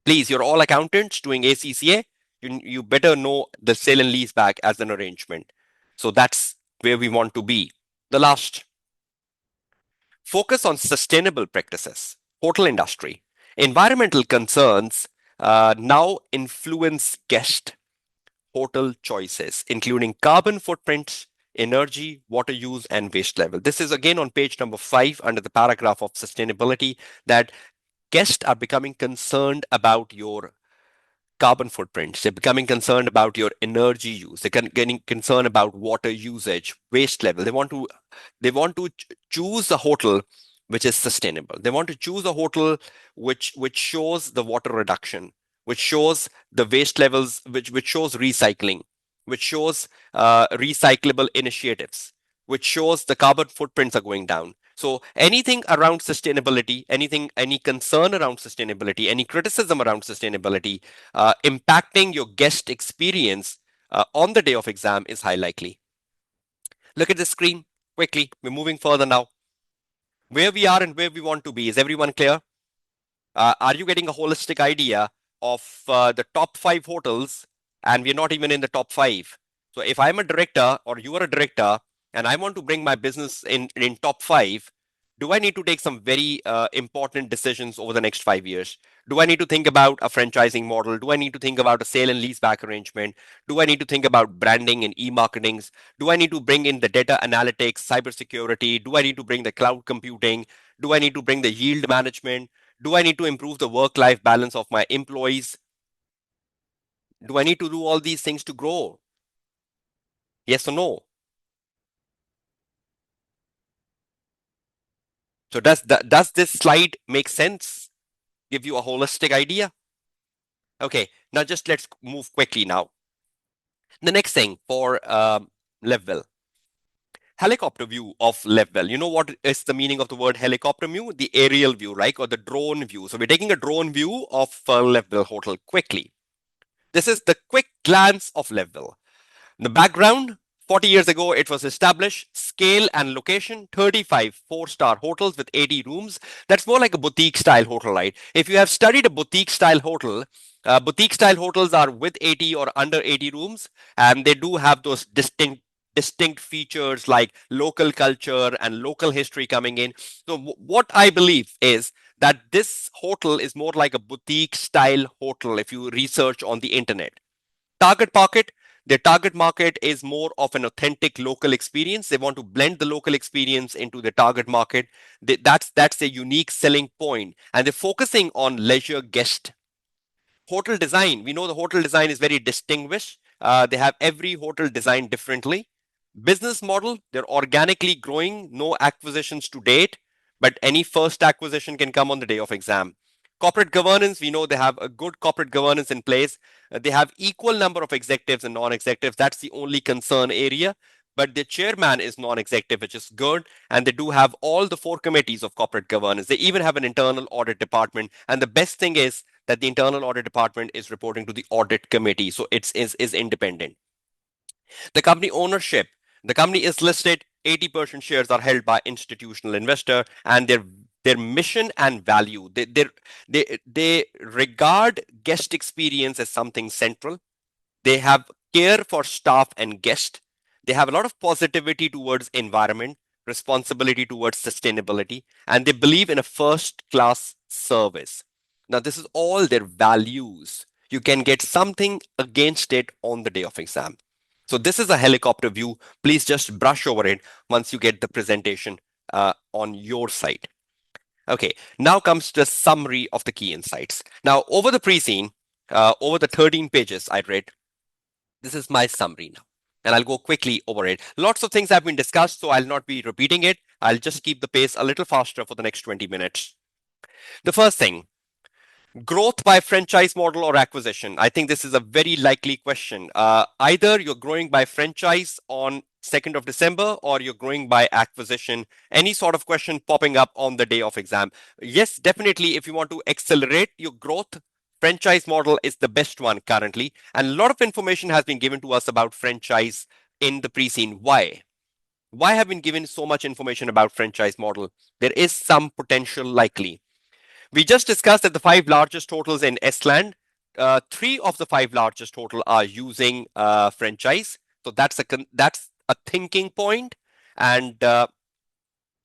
please, you're all accountants doing ACCA. You better know the sale and leaseback as an arrangement. So that's where we want to be. The last, focus on sustainable practices. Hotel industry. Environmental concerns now influence guest hotel choices, including carbon footprints, energy, water use, and waste level. This is again on page number 5 under the paragraph of sustainability, that guests are becoming concerned about your carbon footprints. They're becoming concerned about your energy use. They're getting concerned about water usage, waste level. They want to choose a hotel which is sustainable. They want to choose a hotel which shows the water reduction, which shows the waste levels, which shows recycling, which shows recyclable initiatives, which shows the carbon footprints are going down. So anything around sustainability, any concern around sustainability, any criticism around sustainability impacting your guest experience on the day of exam is high likely. Look at the screen quickly. We're moving further now. Where we are and where we want to be. Is everyone clear? Are you getting a holistic idea of the top 5 hotels, and we're not even in the top 5? So if I'm a director or you are a director and I want to bring my business in top 5, do I need to take some very important decisions over the next 5 years? Do I need to think about a franchising model? Do I need to think about a sale and leaseback arrangement? Do I need to think about branding and e-marketings? Do I need to bring in the data analytics, cybersecurity? Do I need to bring the cloud computing? Do I need to bring the yield management? Do I need to improve the work-life balance of my employees? Do I need to do all these things to grow? Yes or no? So does this slide make sense? Give you a holistic idea? Okay, Now just let's move quickly now. The next thing for Levwell. Helicopter view of Levwell. You know what is the meaning of the word helicopter view? The aerial view, right? Or the drone view. So we're taking a drone view of Levwell Hotel quickly. This is the quick glance of Levwell. The background, 40 years ago, it was established. Scale and location, 35 four-star hotels with 80 rooms. That's more like a boutique-style hotel, right? If you have studied a boutique-style hotel, boutique-style hotels are with 80 or under 80 rooms, and they do have those distinct features like local culture and local history coming in. So what I believe is that this hotel is more like a boutique style hotel if you research on the internet. Target market, their target market is more of an authentic local experience. They want to blend the local experience into the target market. That's a unique selling point, and they're focusing on leisure guest. Hotel design, we know the hotel design is very distinguished. They have every hotel designed differently. Business model, they're organically growing, no acquisitions to date, but any first acquisition can come on the day of exam. Corporate governance, we know they have a good corporate governance in place. They have equal number of executives and non-executives. That's the only concern area. But the chairman is non-executive, which is good. And they do have all the four committees of corporate governance. They even have an internal audit department. And the best thing is that the internal audit department is reporting to the audit committee. So is independent. The company ownership, the company is listed, 80% shares are held by institutional investor, and their mission and value, they regard guest experience as something central. They have care for staff and guest. They have a lot of positivity towards environment, responsibility towards sustainability, and they believe in a first class service. Now, this is all their values. You can get something against it on the day of exam. So this is a helicopter view. Please just brush over it once you get the presentation on your side. Okay, now comes the summary of the key insights. Now, over the pre-scene, over the 13 pages I read, this is my summary now, and I'll go quickly over it. Lots of things have been discussed, so I'll not be repeating it. I'll just keep the pace a little faster for the next 20 minutes. The first thing, growth by franchise model or acquisition. I think this is a very likely question. Either you're growing by franchise on 2nd of December or you're growing by acquisition. Any sort of question popping up on the day of exam. Yes, definitely, if you want to accelerate your growth, franchise model is the best one currently. And a lot of information has been given to us about franchise in the pre-scene. Why? Why have been given so much information about franchise model? There is some potential likely. We just discussed that the 5 largest hotels in Estland, 3 of the 5 largest hotels are using franchise. So that's a thinking point, and so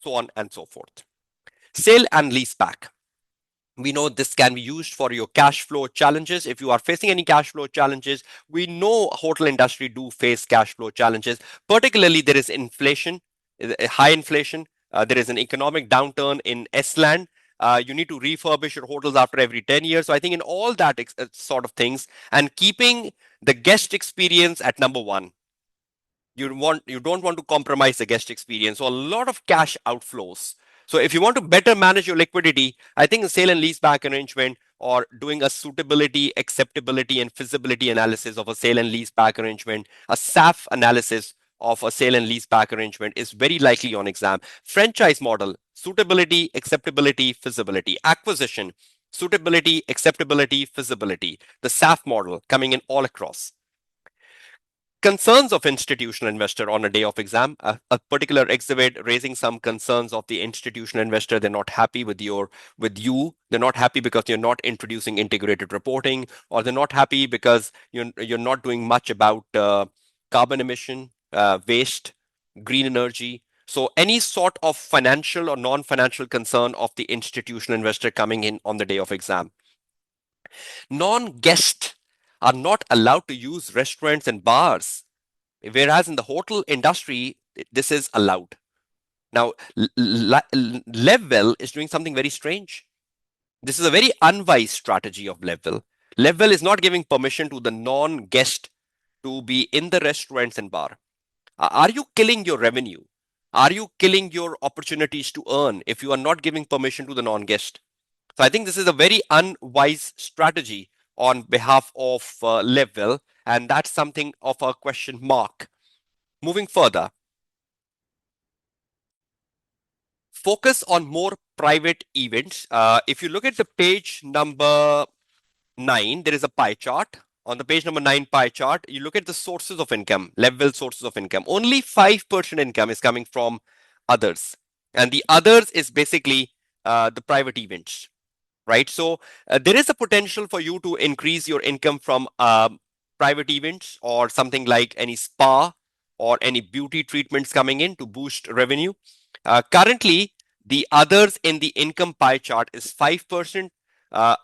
on and so forth. Sale and lease back. We know this can be used for your cash flow challenges. If you are facing any cash flow challenges, we know hotel industry do face cash flow challenges. Particularly, there is inflation, high inflation. There is an economic downturn in Estland. You need to refurbish your hotels after every 10 years. So I think in all that sort of things, and keeping the guest experience at number one. You don't want to compromise the guest experience. So a lot of cash outflows. So if you want to better manage your liquidity, I think a sale and lease back arrangement or doing a suitability, acceptability, and feasibility analysis of a sale and lease back arrangement, a SAF analysis of a sale and lease back arrangement is very likely on exam. Franchise model, suitability, acceptability, feasibility. Acquisition, suitability, acceptability, feasibility. The SAF model coming in all across. Concerns of institutional investor on a day of exam, a particular exhibit raising some concerns of the institutional investor. They're not happy with you. They're not happy because you're not introducing integrated reporting, or they're not happy because you're not doing much about carbon emission, waste, green energy. So any sort of financial or non-financial concern of the institutional investor coming in on the day of exam. Non-guests are not allowed to use restaurants and bars, whereas in the hotel industry, this is allowed. Now, Levwell is doing something very strange. This is a very unwise strategy of Levwell. Levwell is not giving permission to the non-guest to be in the restaurants and bar. Are you killing your revenue? Are you killing your opportunities to earn if you are not giving permission to the non-guest? So I think this is a very unwise strategy on behalf of Levwell, and that's something of a question mark. Moving further, focus on more private events. If you look at the page number 9, there is a pie chart. On the page number 9 pie chart, you look at the sources of income, Levwell sources of income. Only 5% income is coming from others. And the others is basically the private events, right? So there is a potential for you to increase your income from private events or something like any spa or any beauty treatments coming in to boost revenue. Currently, the others in the income pie chart is 5%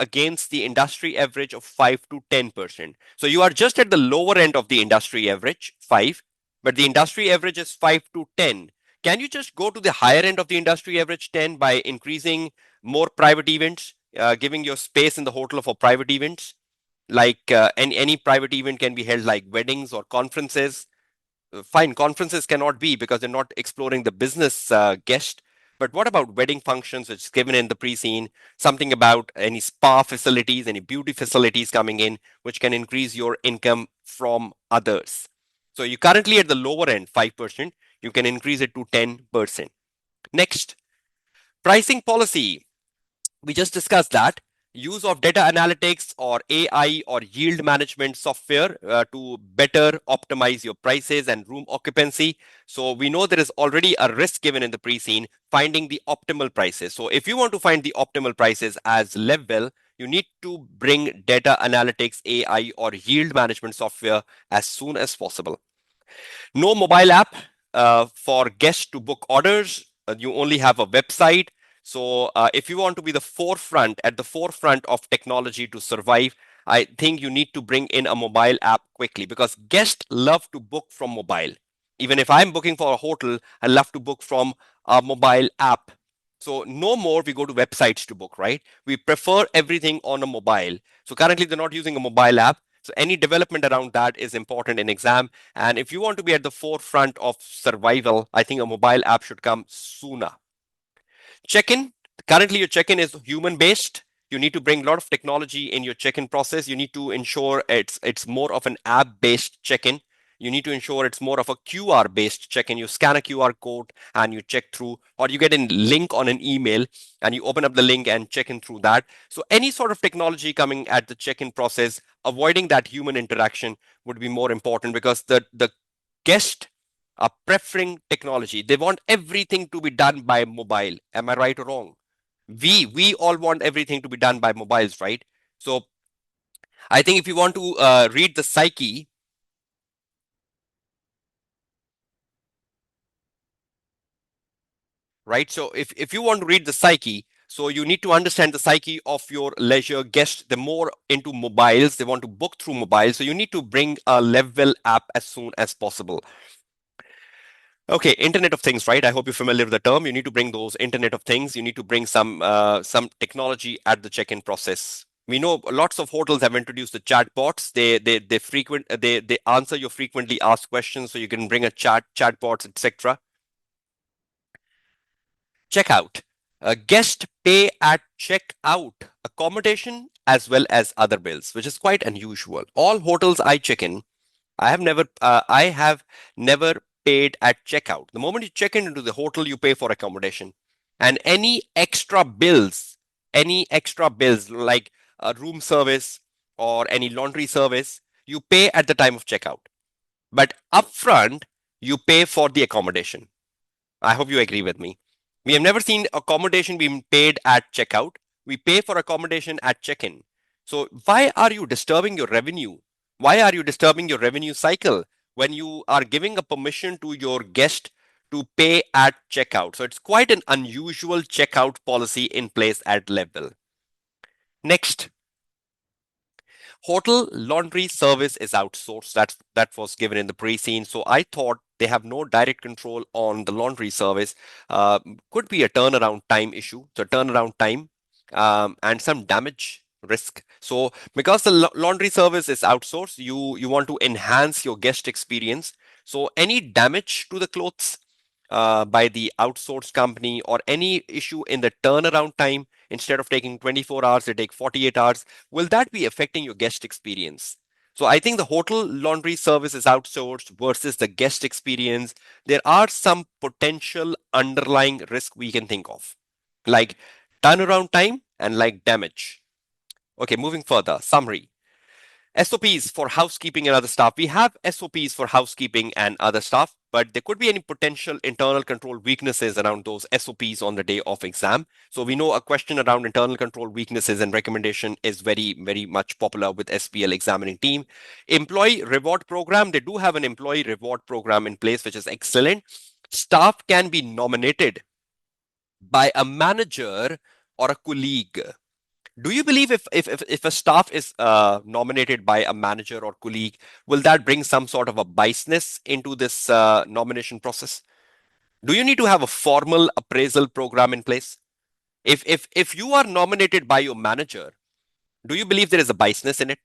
against the industry average of 5 to 10%. So you are just at the lower end of the industry average, 5, but the industry average is 5 to 10. Can you just go to the higher end of the industry average 10 by increasing more private events, giving your space in the hotel for private events? Like any private event can be held like weddings or conferences. Fine, conferences cannot be because they're not exploring the business guest. But what about wedding functions, which is given in the pre-scene? Something about any spa facilities, any beauty facilities coming in, which can increase your income from others. So you're currently at the lower end, 5%. You can increase it to 10%. Next, pricing policy. We just discussed that. Use of data analytics or AI or yield management software to better optimize your prices and room occupancy. So we know there is already a risk given in the pre-scene, finding the optimal prices. So if you want to find the optimal prices as Levwell, you need to bring data analytics, AI or yield management software as soon as possible. No mobile app for guests to book orders. You only have a website. So if you want to be at the forefront of technology to survive, I think you need to bring in a mobile app quickly because guests love to book from mobile. Even if I'm booking for a hotel, I love to book from a mobile app. So no more we go to websites to book, right? We prefer everything on a mobile. So currently they're not using a mobile app. So any development around that is important in exam. And if you want to be at the forefront of survival, I think a mobile app should come sooner. Check-in. Currently, your check-in is human-based. You need to bring a lot of technology in your check-in process. You need to ensure it's more of an app-based check-in. You need to ensure it's more of a QR-based check-in. You scan a QR code and you check through, or you get a link on an email and you open up the link and check in through that. So any sort of technology coming at the check-in process, avoiding that human interaction would be more important because the guest are preferring technology. They want everything to be done by mobile. Am I right or wrong? We all want everything to be done by mobiles, right? So I think if you want to read the psyche, right? So if you want to read the psyche, so you need to understand the psyche of your leisure guests. They're more into mobiles. They want to book through mobile. So you need to bring a Levwell app as soon as possible. Okay, Internet of Things, right? I hope you're familiar with the term. You need to bring those Internet of Things. You need to bring some technology at the check-in process. We know lots of hotels have introduced the chatbots. They answer your frequently asked questions, so you can bring a chatbots, etc. Checkout. Guest pay at checkout, accommodation as well as other bills, which is quite unusual. All hotels I check in, I have never paid at checkout. The moment you check in into the hotel, you pay for accommodation, and any extra bills like a room service or any laundry service, you pay at the time of checkout. But upfront, you pay for the accommodation. I hope you agree with me. We have never seen accommodation being paid at checkout. We pay for accommodation at check-in. So why are you disturbing your revenue? Why are you disturbing your revenue cycle when you are giving a permission to your guest to pay at checkout? So it's quite an unusual checkout policy in place at Levwell. Next, hotel laundry service is outsourced. That was given in the pre-scene. So I thought they have no direct control on the laundry service. Could be a turnaround time issue. So turnaround time and some damage risk. So because the laundry service is outsourced, you want to enhance your guest experience. So any damage to the clothes, by the outsourced company, or any issue in the turnaround time, instead of taking 24 hours, they take 48 hours, will that be affecting your guest experience? So I think the hotel laundry service is outsourced versus the guest experience. There are some potential underlying risk we can think of, like turnaround time and like damage. Okay, moving further. Summary. SOPs for housekeeping and other stuff. We have SOPs for housekeeping and other stuff, but there could be any potential internal control weaknesses around those SOPs on the day of exam. So we know a question around internal control weaknesses and recommendation is very, very much popular with SBL examining team. Employee reward program. They do have an employee reward program in place, which is excellent. Staff can be nominated by a manager or a colleague. Do you believe if a staff is nominated by a manager or colleague, will that bring some sort of a biasness into this nomination process? Do you need to have a formal appraisal program in place? If you are nominated by your manager, do you believe there is a biasness in it?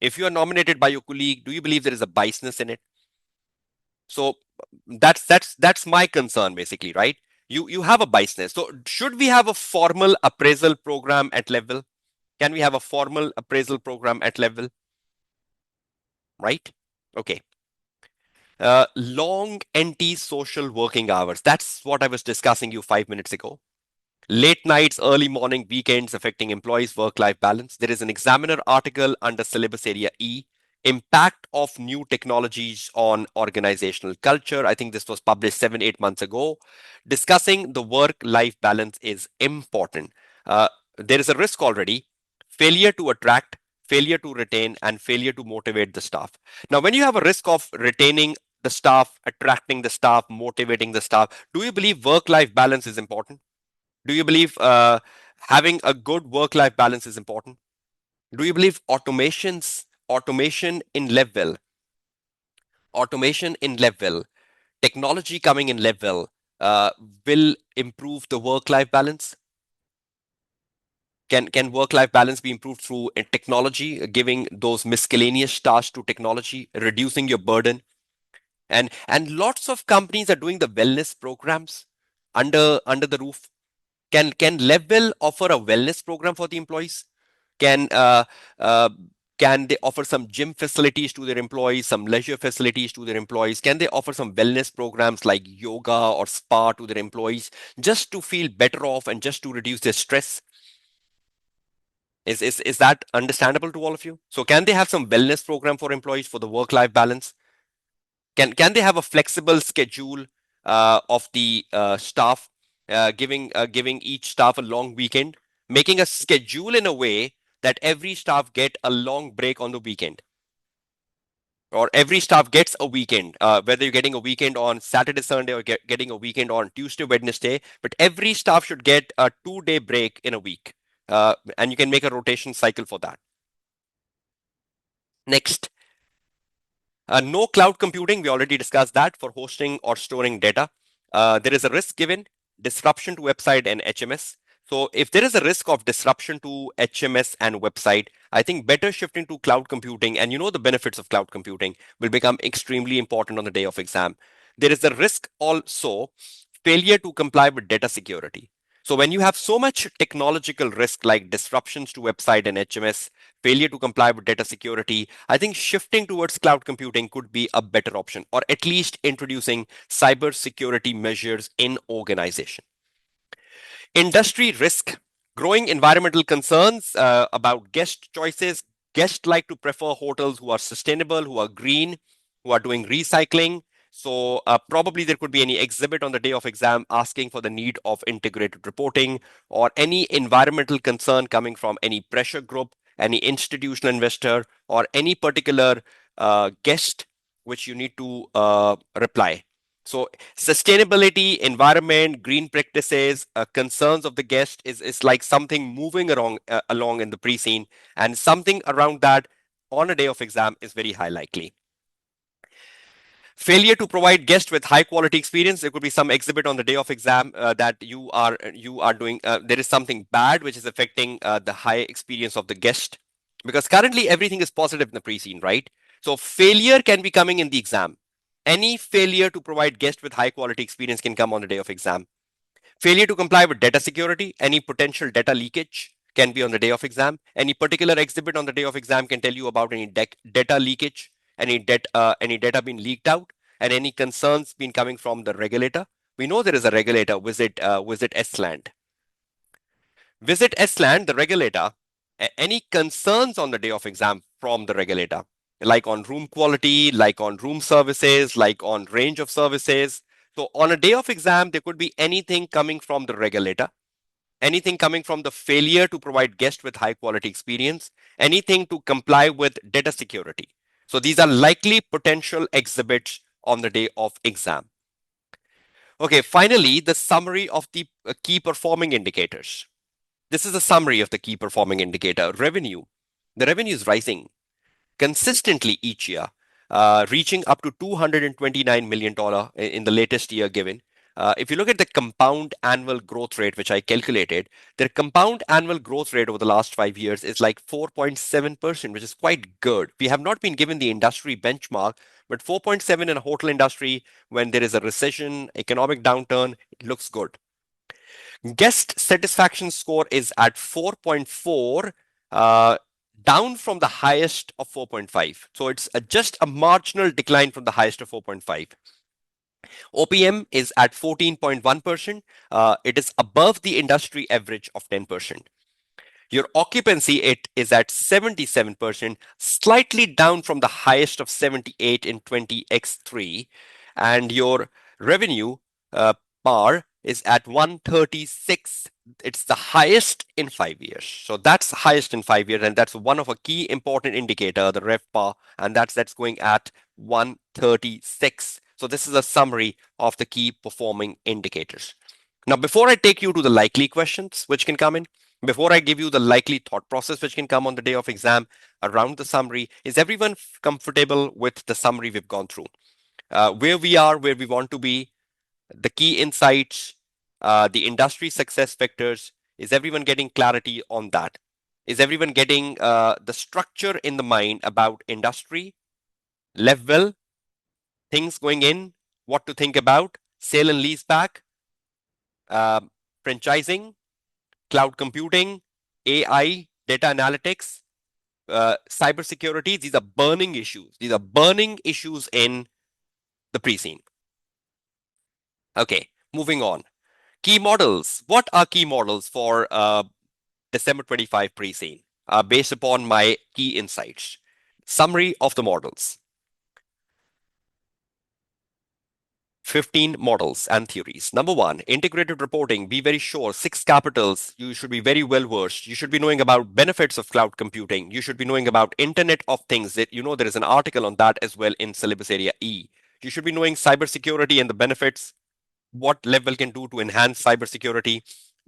If you are nominated by your colleague, do you believe there is a biasness in it? So that's my concern basically, right? You have a biasness. So should we have a formal appraisal program at Levwell? Can we have a formal appraisal program at Levwell? Right? Okay. Long anti-social working hours. That's what I was discussing you 5 minutes ago. Late nights, early morning, weekends affecting employees' work-life balance. There is an examiner article under syllabus area E, impact of new technologies on organizational culture. I think this was published 7, 8 months ago. Discussing the work-life balance is important. There is a risk already. Failure to attract, failure to retain, and failure to motivate the staff. Now, when you have a risk of retaining the staff, attracting the staff, motivating the staff, do you believe work-life balance is important? Do you believe having a good work-life balance is important? Do you believe automation in Levwell, technology coming in Levwell will improve the work-life balance? Can work-life balance be improved through technology, giving those miscellaneous tasks to technology, reducing your burden? And lots of companies are doing the wellness programs under the roof. Can Levwell offer a wellness program for the employees? Can uh, uh, can they offer some gym facilities to their employees, some leisure facilities to their employees? Can they offer some wellness programs like yoga or spa to their employees, just to feel better off and just to reduce their stress? Is that understandable to all of you? So can they have some wellness program for employees for the work-life balance? Can they have a flexible schedule of the staff, giving each staff a long weekend, making a schedule in a way that every staff get a long break on the weekend, or every staff gets a weekend, whether you're getting a weekend on Saturday, Sunday, or getting a weekend on Tuesday, Wednesday, but every staff should get a 2-day break in a week, and you can make a rotation cycle for that. Next. No cloud computing, we already discussed that for hosting or storing data. There is a risk given, disruption to website and HMS. So if there is a risk of disruption to HMS and website, I think better shifting to cloud computing, and you know the benefits of cloud computing, will become extremely important on the day of exam. There is a risk also, failure to comply with data security. So when you have so much technological risk like disruptions to website and HMS, failure to comply with data security, I think shifting towards cloud computing could be a better option, or at least introducing cyber security measures in organization. Industry risk, growing environmental concerns about guest choices. Guests like to prefer hotels who are sustainable, who are green, who are doing recycling. So probably there could be any exhibit on the day of exam asking for the need of integrated reporting, or any environmental concern coming from any pressure group, any institutional investor, or any particular guest which you need to reply. So sustainability, environment, green practices, concerns of the guest is like something moving along in the pre-scene, and something around that on a day of exam is very high likely. Failure to provide guests with high quality experience. There could be some exhibit on the day of exam that you are doing. There is something bad which is affecting the high experience of the guest, because currently everything is positive in the pre-scene, right? So failure can be coming in the exam. Any failure to provide guests with high quality experience can come on the day of exam. Failure to comply with data security, any potential data leakage can be on the day of exam. Any particular exhibit on the day of exam can tell you about any data leakage, any data being leaked out, and any concerns been coming from the regulator. We know there is a regulator. Visit Estland. Visit Estland, the regulator. Any concerns on the day of exam from the regulator, like on room quality, like on room services, like on range of services. So on a day of exam, there could be anything coming from the regulator, anything coming from the failure to provide guests with high quality experience, anything to comply with data security. So these are likely potential exhibits on the day of exam. Okay, finally, the summary of the key performing indicators. This is a summary of the key performing indicator revenue. The revenue is rising consistently each year, reaching up to $229 million in the latest year given. If you look at the compound annual growth rate, which I calculated, their compound annual growth rate over the last 5 years is like 4.7%, which is quite good. We have not been given the industry benchmark, but 4.7 in a hotel industry when there is a recession, economic downturn, it looks good. Guest satisfaction score is at 4.4, down from the highest of 4.5. So it's just a marginal decline from the highest of 4.5. OPM is at 14.1%. It is above the industry average of 10%. Your occupancy it is at 77%, slightly down from the highest of 78 in 20x3. And your revenue par is at 136. It's the highest in 5 years. So that's highest in 5 years, and that's one of a key important indicator, the rev par, and that's going at 136. So this is a summary of the key performing indicators. Now, before I take you to the likely questions which can come in, before I give you the likely thought process which can come on the day of exam around the summary, is everyone comfortable with the summary we've gone through? Where we are, where we want to be, the key insights, the industry success vectors, is everyone getting clarity on that? Is everyone getting the structure in the mind about industry, Levwell, things going in, what to think about, sale and lease back, franchising, cloud computing, AI, data analytics, cybersecurity? These are burning issues. These are burning issues in the pre-scene. Okay, moving on. Key models. What are key models for December 25 pre-scene? Based upon my key insights. Summary of the models. 15 models and theories. Number one, integrated reporting. Be very sure. 6 capitals. You should be very well versed. You should be knowing about benefits of cloud computing. You should be knowing about Internet of Things. That there is an article on that as well in syllabus area E. You should be knowing cybersecurity and the benefits, what Levwell can do to enhance cybersecurity.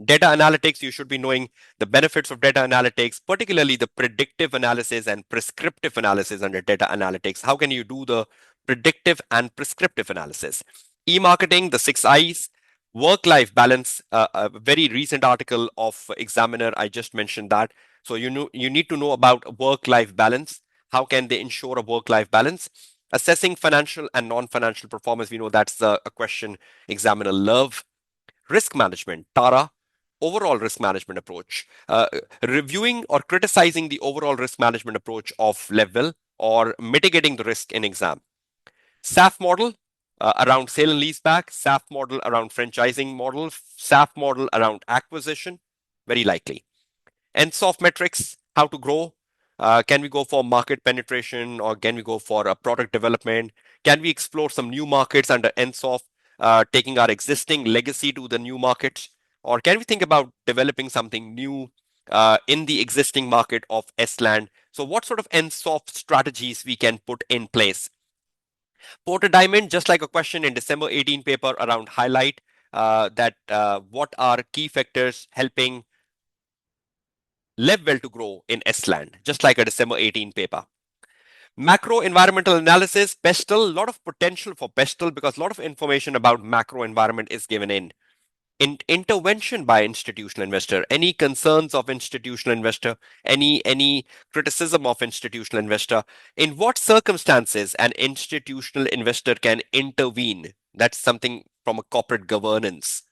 Data analytics, you should be knowing the benefits of data analytics, particularly the predictive analysis and prescriptive analysis under data analytics. How can you do the predictive and prescriptive analysis? E-marketing, the 6 I's, work-life balance, a very recent article of Examiner, I just mentioned that. So you need to know about work-life balance. How can they ensure a work-life balance? Assessing financial and non-financial performance, we know that's a question Examiner love. Risk management, Tara, overall risk management approach. Reviewing or criticizing the overall risk management approach of Levwell or mitigating the risk in exam. SAF model around sale and leaseback, SAF model around franchising model, SAF model around acquisition, very likely. NSOF metrics, how to grow. Can we go for market penetration or can we go for a product development? Can we explore some new markets under NSOF, taking our existing legacy to the new markets? Or can we think about developing something new in the existing market of Estland? So what sort of NSOF strategies we can put in place? Porter Diamond, just like a question in December 18 paper around highlight that what are key factors helping Levwell to grow in Estland, just like a December 18 paper. Macro environmental analysis, Pestle, a lot of potential for Pestle because a lot of information about macro environment is given in. intervention by institutional investor, any concerns of institutional investor, any criticism of institutional investor, in what circumstances an institutional investor can intervene. That's something from a corporate governance.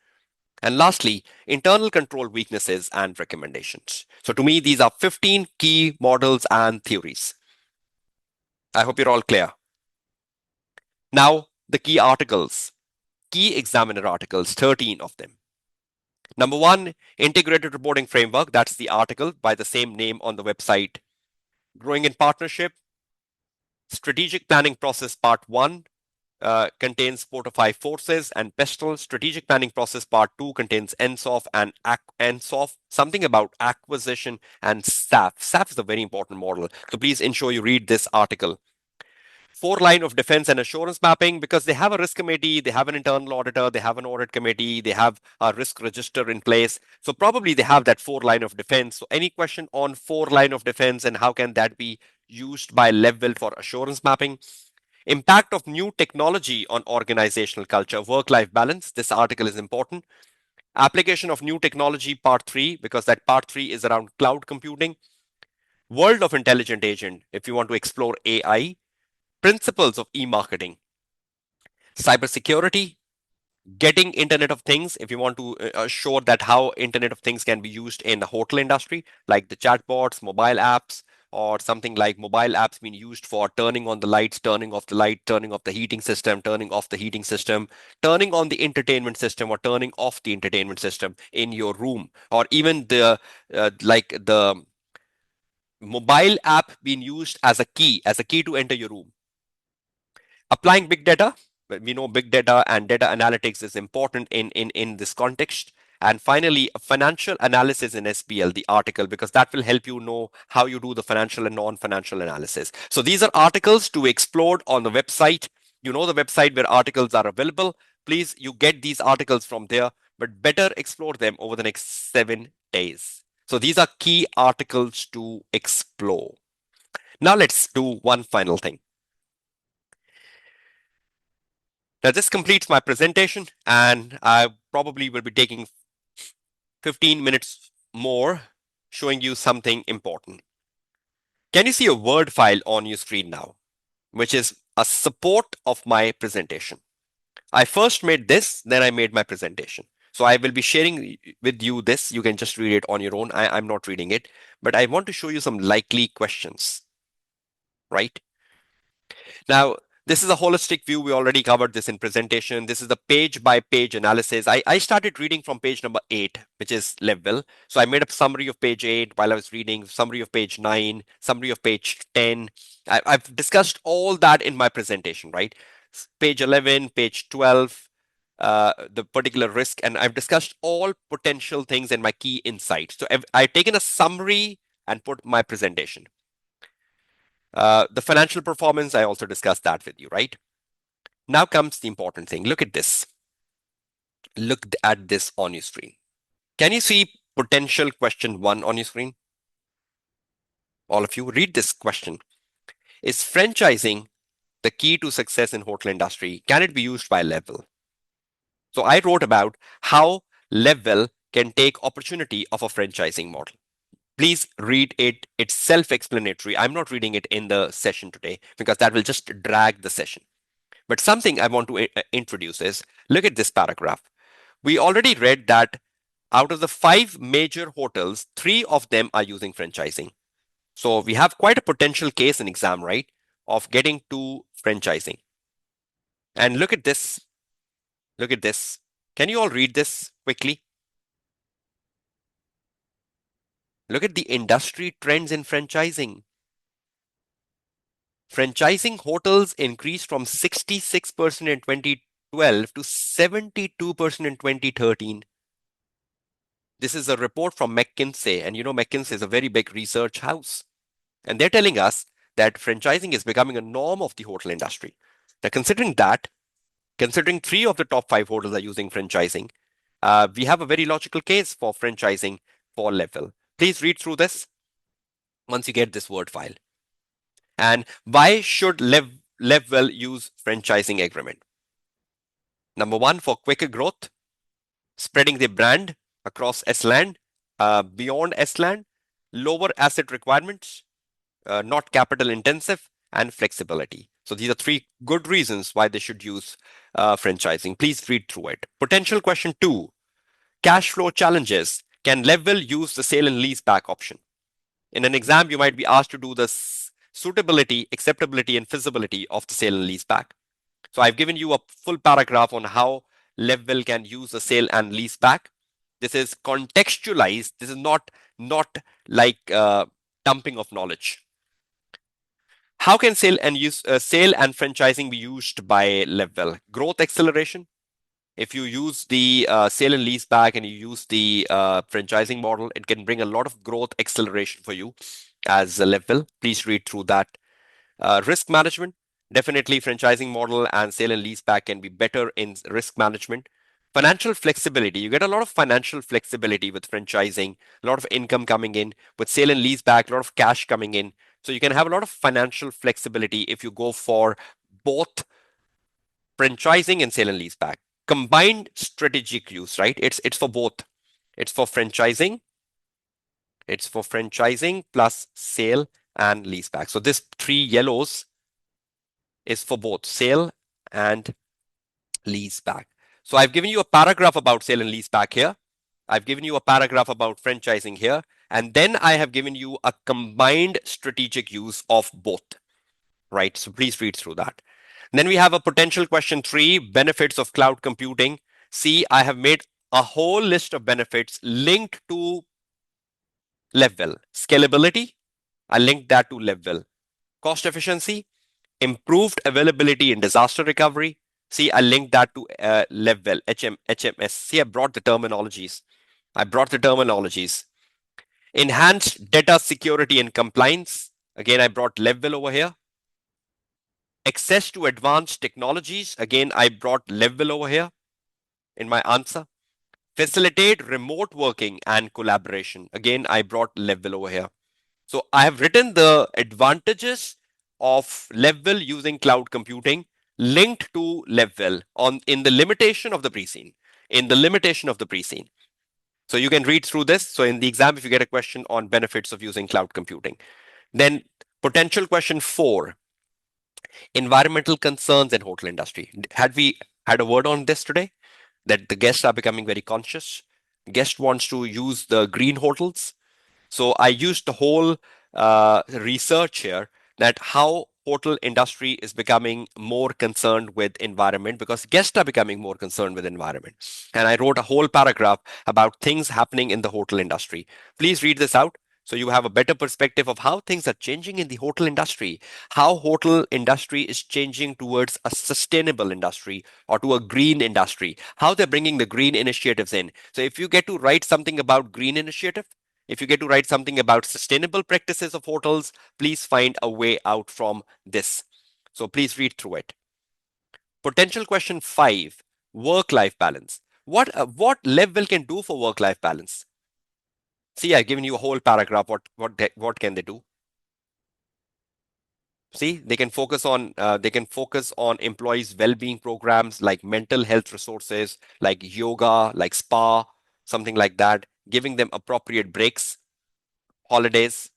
And lastly, internal control weaknesses and recommendations. So to me, these are 15 key models and theories. I hope you're all clear. Now, the key articles, key examiner articles, 13 of them. Number one, integrated reporting framework. That's the article by the same name on the website. Growing in partnership, strategic planning process part one, contains 4 to 5 forces, and PESTEL strategic planning process part 2 contains NSOF and NSOF, something about acquisition, and SAF. SAF is a very important model. So please ensure you read this article. 4 line of defense and assurance mapping, because they have a risk committee, they have an internal auditor, they have an audit committee, they have a risk register in place. So probably they have that 4 line of defense. So any question on 4 line of defense and how can that be used by Levwell for assurance mapping? Impact of new technology on organizational culture, work-life balance. This article is important. Application of new technology, part 3, because that part 3 is around cloud computing. World of intelligent agent, if you want to explore AI. Principles of e-marketing. Cybersecurity, getting Internet of Things, if you want to assure that how Internet of Things can be used in the hotel industry, like the chatbots, mobile apps, or something like mobile apps being used for turning on the lights, turning off the light, turning off the heating system, turning off the heating system, turning on the entertainment system, or turning off the entertainment system in your room, or even the like the mobile app being used as a key to enter your room. Applying big data, we know big data and data analytics is important in this context. And finally, financial analysis in SBL, the article, because that will help you know how you do the financial and non-financial analysis. So these are articles to explore on the website. You know the website where articles are available. Please, you get these articles from there, but better explore them over the next 7 days. So these are key articles to explore. Now let's do one final thing. Now this completes my presentation, and I probably will be taking 15 minutes more showing you something important. Can you see a Word file on your screen now, which is a support of my presentation? I first made this, then I made my presentation. So I will be sharing with you this. You can just read it on your own. I'm not reading it, but I want to show you some likely questions, right? Now, this is a holistic view. We already covered this in presentation. This is the page by page analysis. I started reading from page number 8, which is Levwell. So I made a summary of page 8 while I was reading, summary of page 9, summary of page 10. I've discussed all that in my presentation, right? Page 11, page 12, the particular risk, and I've discussed all potential things and my key insights. So I've taken a summary and put my presentation. The financial performance, I also discussed that with you, right? Now comes the important thing. Look at this. Look at this on your screen. Can you see potential question 1 on your screen? All of you, read this question. Is franchising the key to success in hotel industry? Can it be used by Levwell? So I wrote about how Levwell can take opportunity of a franchising model. Please read it. It's self-explanatory. I'm not reading it in the session today because that will just drag the session. But something I want to introduce is, look at this paragraph. We already read that out of the 5 major hotels, 3 of them are using franchising. So we have quite a potential case in exam, right, of getting to franchising. And look at this. Look at this. Can you all read this quickly? Look at the industry trends in franchising. Franchising hotels increased from 66% in 2012 to 72% in 2013. This is a report from McKinsey, and you know McKinsey is a very big research house. And they're telling us that franchising is becoming a norm of the hotel industry. Now, considering 3 of the top 5 hotels are using franchising, we have a very logical case for franchising for Levwell. Please read through this once you get this Word file. And why should Levwell use franchising agreement? Number 1, for quicker growth. spreading the brand across S-land, beyond S-land, lower asset requirements, not capital intensive, and flexibility. So these are three good reasons why they should use franchising. Please read through it. Potential question 2, cash flow challenges. Can Levwell use the sale and lease back option? In an exam, you might be asked to do the suitability, acceptability, and feasibility of the sale and lease back. So I've given you a full paragraph on how Levwell can use a sale and lease back. This is contextualized. This is not like dumping of knowledge. How can sale and franchising be used by Levwell? Growth acceleration. If you use the sale and lease back and you use the franchising model, it can bring a lot of growth acceleration for you as a Levwell. Please read through that. Risk management. Definitely franchising model and sale and lease back can be better in risk management. Financial flexibility. You get a lot of financial flexibility with franchising, a lot of income coming in. With sale and lease back, a lot of cash coming in. So you can have a lot of financial flexibility if you go for both franchising and sale and lease back. Combined strategic use, right? It's for both. It's for franchising. It's for franchising plus sale and lease back. So this 3 yellows is for both sale and lease back. So I've given you a paragraph about sale and lease back here. I've given you a paragraph about franchising here. And then I have given you a combined strategic use of both, right? So please read through that. Then we have a potential question 3, benefits of cloud computing. See, I have made a whole list of benefits linked to Levwell. Scalability, I linked that to Levwell. Cost efficiency, improved availability in disaster recovery. See, I linked that to Levwell, HMS. See, I brought the terminologies. Enhanced data security and compliance. Again, I brought Levwell over here. Access to advanced technologies. Again, I brought Levwell over here in my answer. Facilitate remote working and collaboration. Again, I brought Levwell over here. So I have written the advantages of Levwell using cloud computing linked to Levwell in the limitation of the pre-scene. So you can read through this. So in the exam, if you get a question on benefits of using cloud computing, then potential question 4, environmental concerns in hotel industry. Had we had a word on this today? That the guests are becoming very conscious. Guest wants to use the green hotels. So I used the whole research here that how hotel industry is becoming more concerned with environment because guests are becoming more concerned with environment. And I wrote a whole paragraph about things happening in the hotel industry. Please read this out so you have a better perspective of how things are changing in the hotel industry, how hotel industry is changing towards a sustainable industry or to a green industry, how they're bringing the green initiatives in. So if you get to write something about green initiative, if you get to write something about sustainable practices of hotels, please find a way out from this. So please read through it. Potential question 5, work-life balance. What Levwell can do for work-life balance? See, I've given you a whole paragraph. What can they do? See, they can focus on employees' well-being programs like mental health resources, like yoga, like spa, something like that, giving them appropriate breaks, holidays,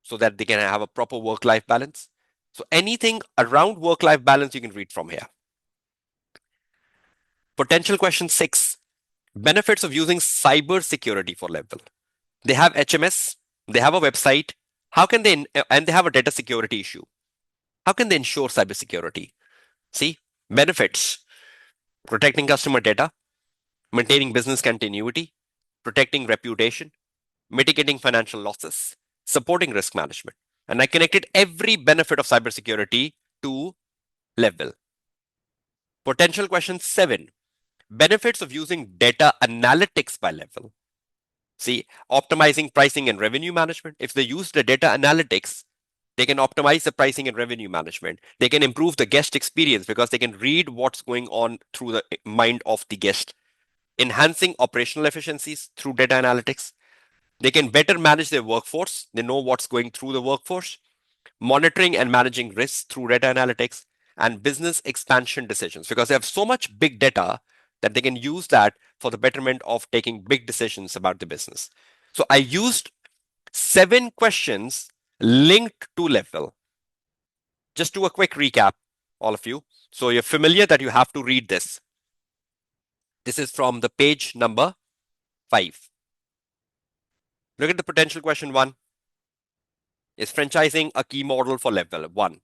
so that they can have a proper work-life balance. So anything around work-life balance you can read from here. Potential question 6, benefits of using cyber security for Levwell. They have HMS, they have a website. How can they, and they have a data security issue. How can they ensure cybersecurity? See, benefits, protecting customer data, maintaining business continuity, protecting reputation, mitigating financial losses, supporting risk management. And I connected every benefit of cybersecurity to Levwell. Potential question 7, benefits of using data analytics by Levwell. See, optimizing pricing and revenue management. If they use the data analytics, they can optimize the pricing and revenue management. They can improve the guest experience because they can read what's going on through the mind of the guest. Enhancing operational efficiencies through data analytics. They can better manage their workforce. They know what's going through the workforce. Monitoring and managing risks through data analytics and business expansion decisions because they have so much big data. that they can use that for the betterment of taking big decisions about the business. So I used 7 questions linked to Levwell. Just do a quick recap, all of you. So you're familiar that you have to read this. This is from the page number 5. Look at the potential question 1. Is franchising a key model for Levwell? 1.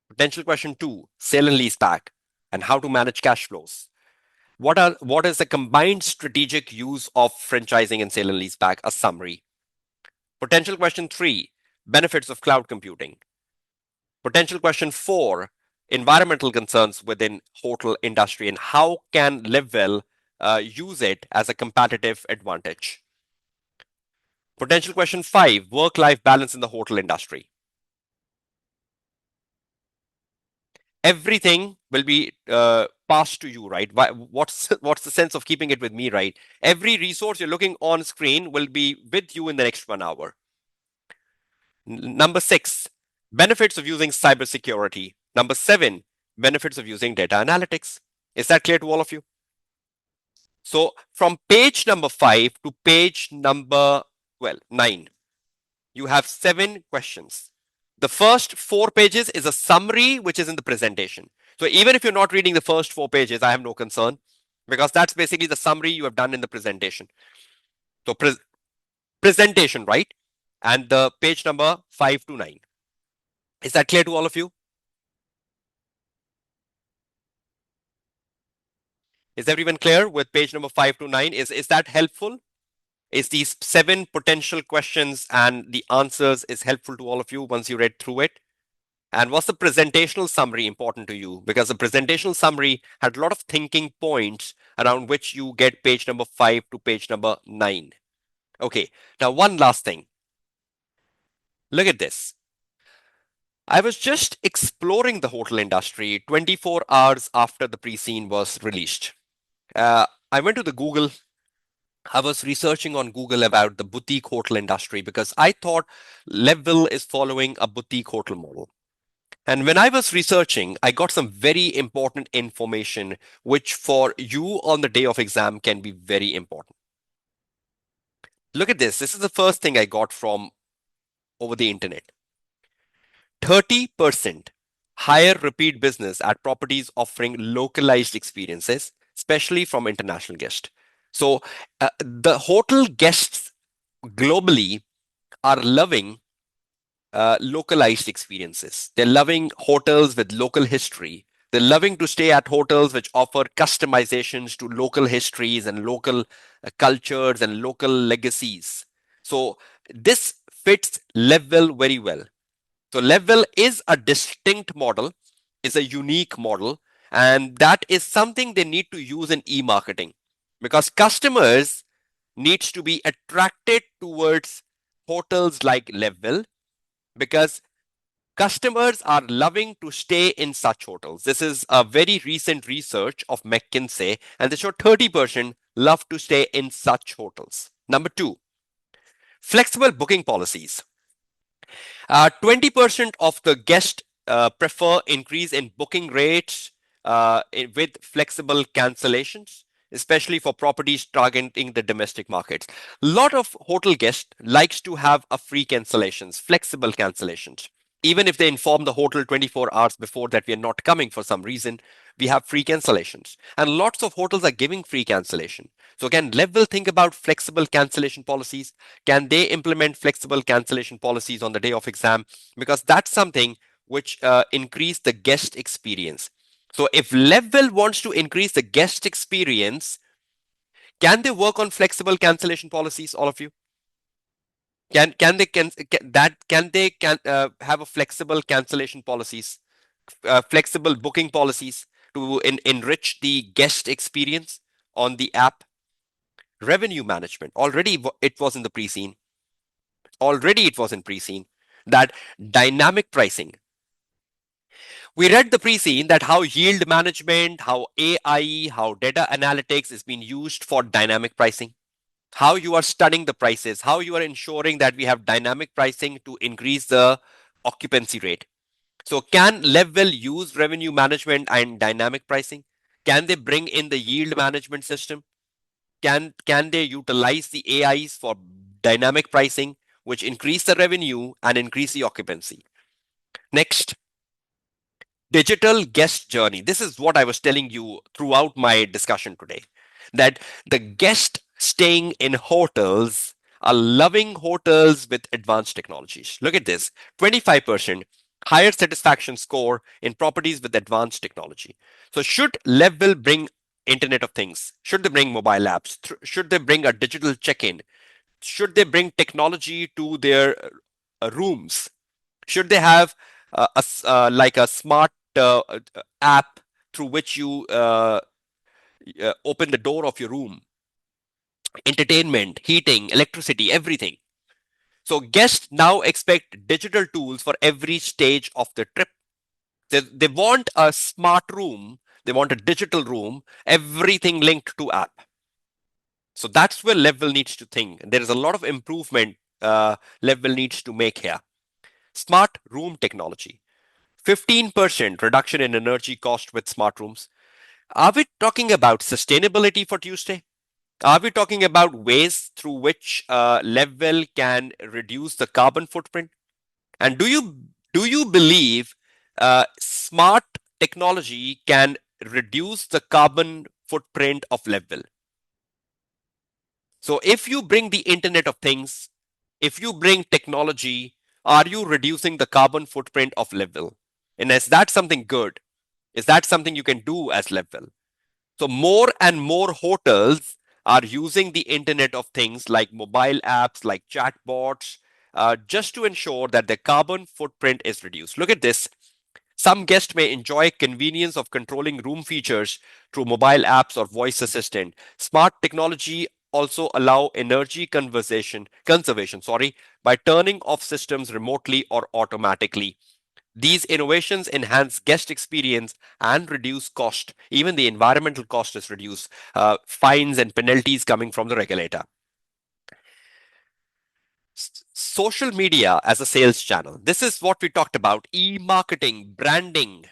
Potential question 2, sale and lease back and how to manage cash flows. What is the combined strategic use of franchising and sale and lease back? A summary. Potential question 3, benefits of cloud computing. Potential question 4, environmental concerns within hotel industry and how can Levwell use it as a competitive advantage. Potential question 5, work-life balance in the hotel industry. Everything will be passed to you, right? What's the sense of keeping it with me, right? Every resource you're looking on screen will be with you in the next 1 hour. Number 6, benefits of using cybersecurity. Number 7, benefits of using data analytics. Is that clear to all of you? So from page number 5 to page number 9, you have 7 questions. The first 4 pages is a summary which is in the presentation. So even if you're not reading the first 4 pages, I have no concern because that's basically the summary you have done in the presentation. So presentation, right? And the page number 5 to 9. Is that clear to all of you? Is everyone clear with page number 5 to 9? Is that helpful? Is these 7 potential questions and the answers is helpful to all of you once you read through it? And was the presentational summary important to you? Because the presentational summary had a lot of thinking points around which you get page number 5 to page number 9. Okay, now one last thing. Look at this. I was just exploring the hotel industry 24 hours after the pre-scene was released. I went to the Google. I was researching on Google about the boutique hotel industry because I thought Levwell is following a boutique hotel model. And when I was researching, I got some very important information, which for you on the day of exam can be very important. Look at this. This is the first thing I got from over the internet. 30% higher repeat business at properties offering localized experiences, especially from international guests. So the hotel guests globally are loving localized experiences. They're loving hotels with local history. They're loving to stay at hotels which offer customizations to local histories and local cultures and local legacies. So this fits Levwell very well. So Levwell is a distinct model, is a unique model, and that is something they need to use in e-marketing because customers needs to be attracted towards hotels like Levwell because customers are loving to stay in such hotels. This is a very recent research of McKinsey, and they show 30% love to stay in such hotels. Number 2, flexible booking policies. 20% of the guests prefer increase in booking rates with flexible cancellations, especially for properties targeting the domestic markets. A lot of hotel guests likes to have a free cancellations, flexible cancellations. Even if they inform the hotel 24 hours before that we are not coming for some reason, we have free cancellations. And lots of hotels are giving free cancellation. So can Levwell think about flexible cancellation policies? Can they implement flexible cancellation policies on the day of exam? Because that's something which increase the guest experience. So if Levwell wants to increase the guest experience, can they work on flexible cancellation policies, all of you? Can they have a flexible cancellation policies, flexible booking policies to enrich the guest experience on the app? Revenue management, already it was in the pre-scene. Already it was in pre-scene. That dynamic pricing. We read the pre-scene that how yield management, how AI, how data analytics is being used for dynamic pricing. How you are studying the prices, how you are ensuring that we have dynamic pricing to increase the occupancy rate. So can Levwell use revenue management and dynamic pricing? Can they bring in the yield management system? Can they utilize the AIs for dynamic pricing, which increase the revenue and increase the occupancy? Next, digital guest journey. This is what I was telling you throughout my discussion today, that the guest staying in hotels are loving hotels with advanced technologies. Look at this, 25% higher satisfaction score in properties with advanced technology. So should Levwell bring Internet of Things? Should they bring mobile apps? Should they bring a digital check-in? Should they bring technology to their rooms? Should they have like a smart app through which you open the door of your room? Entertainment, heating, electricity, everything. So guests now expect digital tools for every stage of the trip. They want a smart room, they want a digital room, everything linked to app. So that's where Levwell needs to think. There is a lot of improvement Levwell needs to make here. Smart room technology. 15% reduction in energy cost with smart rooms. Are we talking about sustainability for Tuesday? Are we talking about ways through which Levwell can reduce the carbon footprint? And do you believe smart technology can reduce the carbon footprint of Levwell? So if you bring the Internet of Things, if you bring technology, are you reducing the carbon footprint of Levwell? And is that something good? Is that something you can do as Levwell? So more and more hotels are using the Internet of Things like mobile apps, like chatbots, just to ensure that their carbon footprint is reduced. Look at this. Some guests may enjoy convenience of controlling room features through mobile apps or voice assistant. Smart technology also allow energy conservation, by turning off systems remotely or automatically. These innovations enhance guest experience and reduce cost. Even the environmental cost is reduced. Fines and penalties coming from the regulator. Social media as a sales channel. This is what we talked about. E-marketing, branding.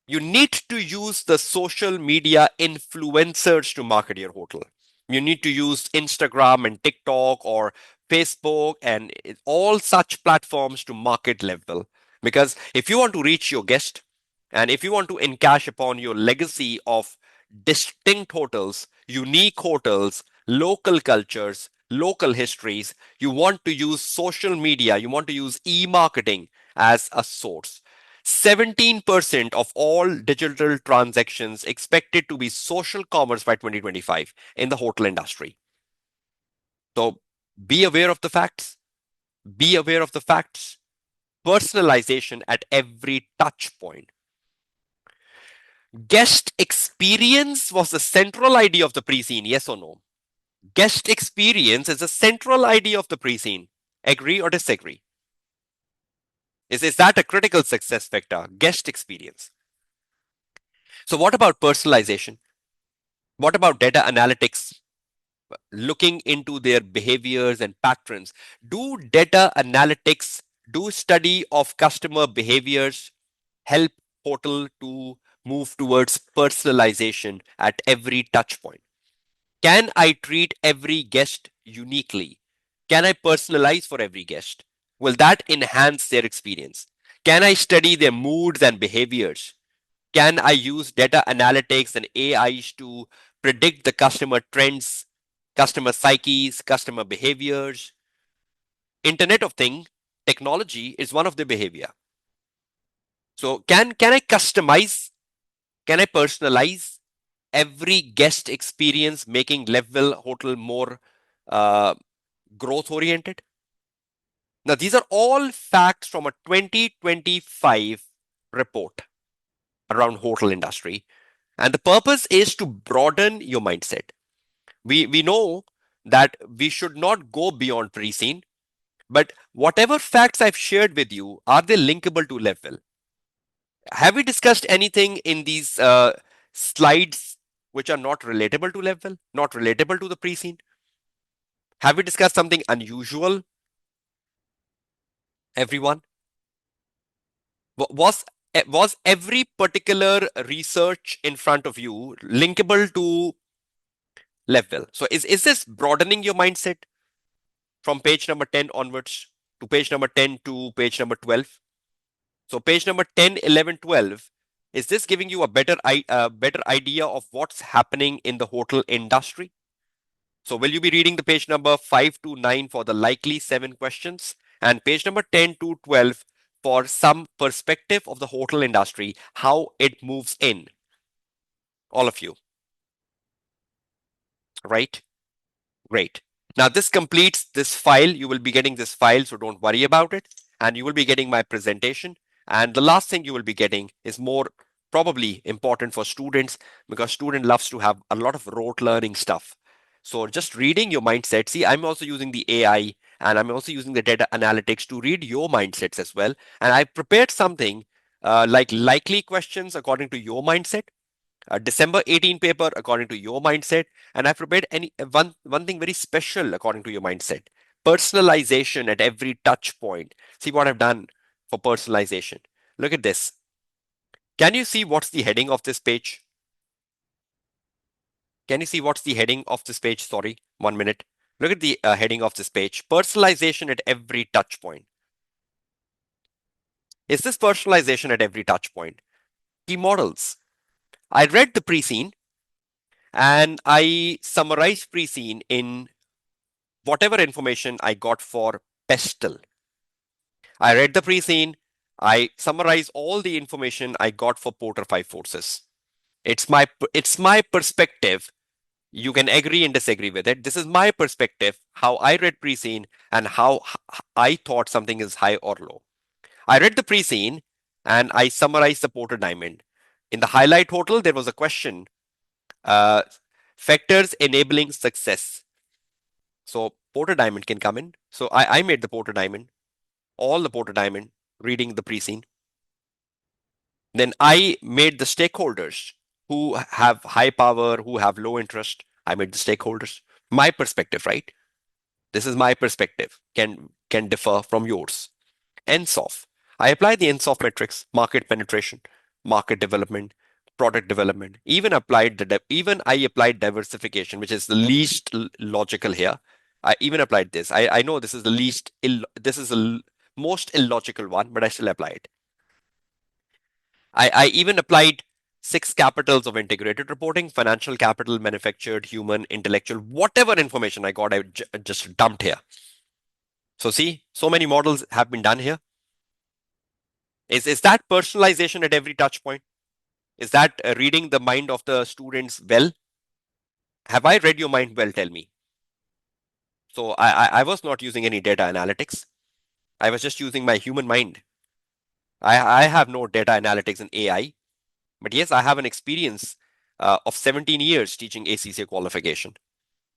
You need to use the social media influencers to market your hotel. You need to use Instagram and TikTok or Facebook and all such platforms to market Levwell. Because if you want to reach your guest and if you want to encash upon your legacy of distinct hotels, unique hotels, local cultures, local histories, you want to use social media, you want to use e-marketing as a source. 17% of all digital transactions expected to be social commerce by 2025 in the hotel industry. So be aware of the facts. Be aware of the facts. Personalization at every touch point. Guest experience was the central idea of the pre-scene, yes or no? Guest experience is the central idea of the pre-scene. Agree or disagree? Is that a critical success factor? Guest experience. So what about personalization? What about data analytics? Looking into their behaviors and patterns. Do data analytics, do study of customer behaviors help hotel to move towards personalization at every touch point? Can I treat every guest uniquely? Can I personalize for every guest? Will that enhance their experience? Can I study their moods and behaviors? Can I use data analytics and AIs to predict the customer trends, customer psyches, customer behaviors? Internet of Things technology is one of the behavior. So can I customize? Can I personalize every guest experience, making Levwell Hotel more uh, growth oriented? Now, these are all facts from a 2025 report around hotel industry. And the purpose is to broaden your mindset. We know that we should not go beyond pre-scene, but whatever facts I've shared with you, are they linkable to Levwell? Have we discussed anything in these slides which are not relatable to Levwell, not relatable to the pre-scene? Have we discussed something unusual, everyone? Was was every particular research in front of you linkable to Levwell? So is this broadening your mindset from page number 10 onwards to page number 10 to page number 12? So page number 10, 11, 12, is this giving you a better idea of what's happening in the hotel industry? So will you be reading the page number 5 to 9 for the likely 7 questions and page number 10 to 12 for some perspective of the hotel industry, how it moves in? All of you, right? Great. Now this completes this file. You will be getting this file, so don't worry about it. And you will be getting my presentation. And the last thing you will be getting is more probably important for students because student loves to have a lot of rote learning stuff. So just reading your mindset. See, I'm also using the AI and I'm also using the data analytics to read your mindsets as well. And I prepared something like likely questions according to your mindset, a December 18 paper according to your mindset, and I've prepared one thing very special according to your mindset. Personalization at every touch point. See what I've done for personalization. Look at this. Can you see what's the heading of this page? Can you see what's the heading of this page? Sorry, 1 minute. Look at the heading of this page. Personalization at every touch point. Is this personalization at every touch point? Key models. I read the pre-scene and I summarized pre-scene in whatever information I got for Pestle. I read the pre-scene. I summarized all the information I got for Porter 5 forces. It's my perspective. You can agree and disagree with it. This is my perspective, how I read pre-scene and how I thought something is high or low. I read the pre-scene and I summarized the Porter diamond. In the highlight total, there was a question, uh, factors enabling success. So Porter diamond can come in. So I made the Porter diamond, all the Porter diamond, reading the pre-scene. Then I made the stakeholders who have high power, who have low interest. I made the stakeholders. My perspective, right? This is my perspective. Can differ from yours. NSOF. I applied the NSOF metrics, market penetration, market development, product development. Even I applied diversification, which is the least logical here. I even applied this. I know this is the this is the most illogical one, but I still apply it. I even applied 6 capitals of integrated reporting: financial capital, manufactured, human, intellectual, whatever information I got, I just dumped here. So see, so many models have been done here. Is that personalization at every touch point? Is that reading the mind of the students well? Have I read your mind well? Tell me. So I was not using any data analytics. I was just using my human mind. I have no data analytics in AI, but yes, I have an experience of 17 years teaching ACCA qualification,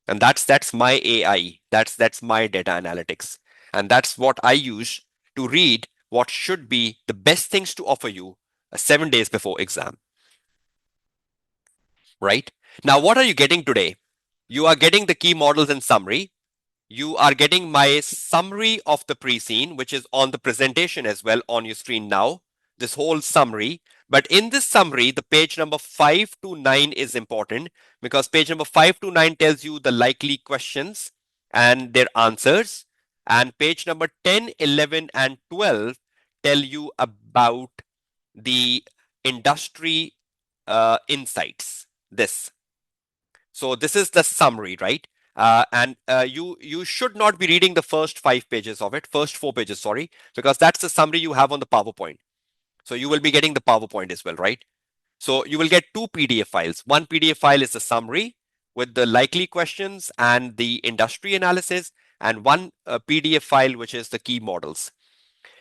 and that's my AI. That's my data analytics, and that's what I use to read what should be the best things to offer you 7 days before exam. Right? Now, what are you getting today? You are getting the key models and summary. You are getting my summary of the pre-scene, which is on the presentation as well on your screen now, this whole summary. But in this summary, the page number 5 to 9 is important because page number 5 to 9 tells you the likely questions and their answers. And page number 10, 11, and 12 tell you about the industry insights. This. So this is the summary, right? And you should not be reading the first 5 pages of it, first 4 pages, sorry, because that's the summary you have on the PowerPoint. So you will be getting the PowerPoint as well, right? So you will get 2 PDF files. One PDF file is the summary with the likely questions and the industry analysis, and one PDF file which is the key models.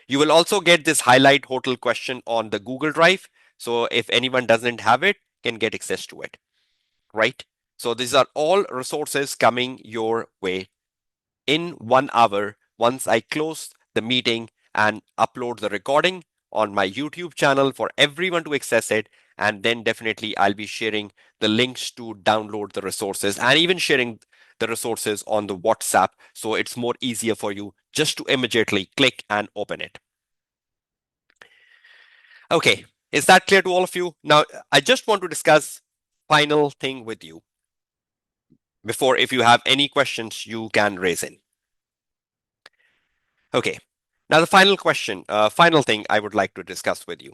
You will also get this highlight hotel question on the Google Drive. So if anyone doesn't have it, can get access to it, right? So these are all resources coming your way in 1 hour once I close the meeting and upload the recording on my YouTube channel for everyone to access it. And then definitely I'll be sharing the links to download the resources and even sharing the resources on the WhatsApp. So it's more easier for you just to immediately click and open it. Okay, is that clear to all of you? Now, I just want to discuss final thing with you before, if you have any questions, you can raise in. Okay, now the final question, final thing I would like to discuss with you.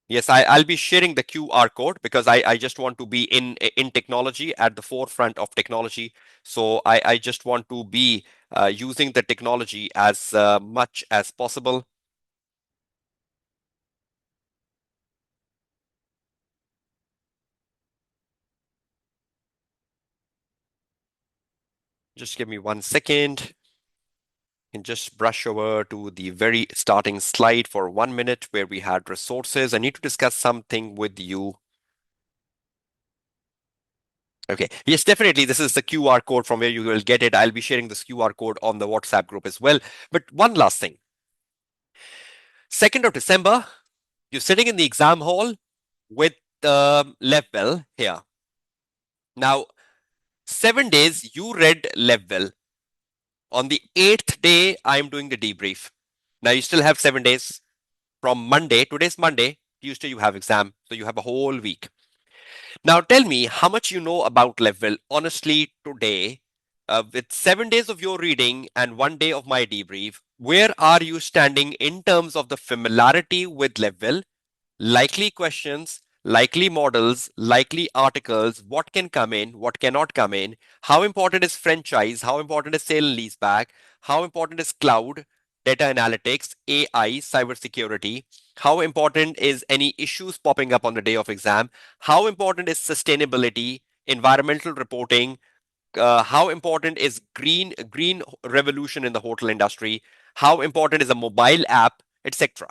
Yes, I'll be sharing the QR code because I just want to be in technology, at the forefront of technology. So I just want to be using the technology as much as possible. Just give me 1 second. And just brush over to the very starting slide for 1 minute where we had resources. I need to discuss something with you. Okay. Yes, definitely. This is the QR code from where you will get it. I'll be sharing this QR code on the WhatsApp group as well. But one last thing. 2nd of December, you're sitting in the exam hall with Levwell here. Now, 7 days you read Levwell. On the 8th day, I'm doing the debrief. Now, you still have 7 days. From Monday, today's Monday, Tuesday you have exam. So you have a whole week. Now tell me how much you know about Levwell. Honestly, today, with 7 days of your reading and 1 day of my debrief, where are you standing in terms of the familiarity with Levwell? Likely questions, likely models, likely articles, what can come in, what cannot come in, how important is franchise, how important is sale and leaseback, how important is cloud, data analytics, AI, cybersecurity, how important is any issues popping up on the day of exam, how important is sustainability, environmental reporting, how important is green revolution in the hotel industry, how important is a mobile app, etc.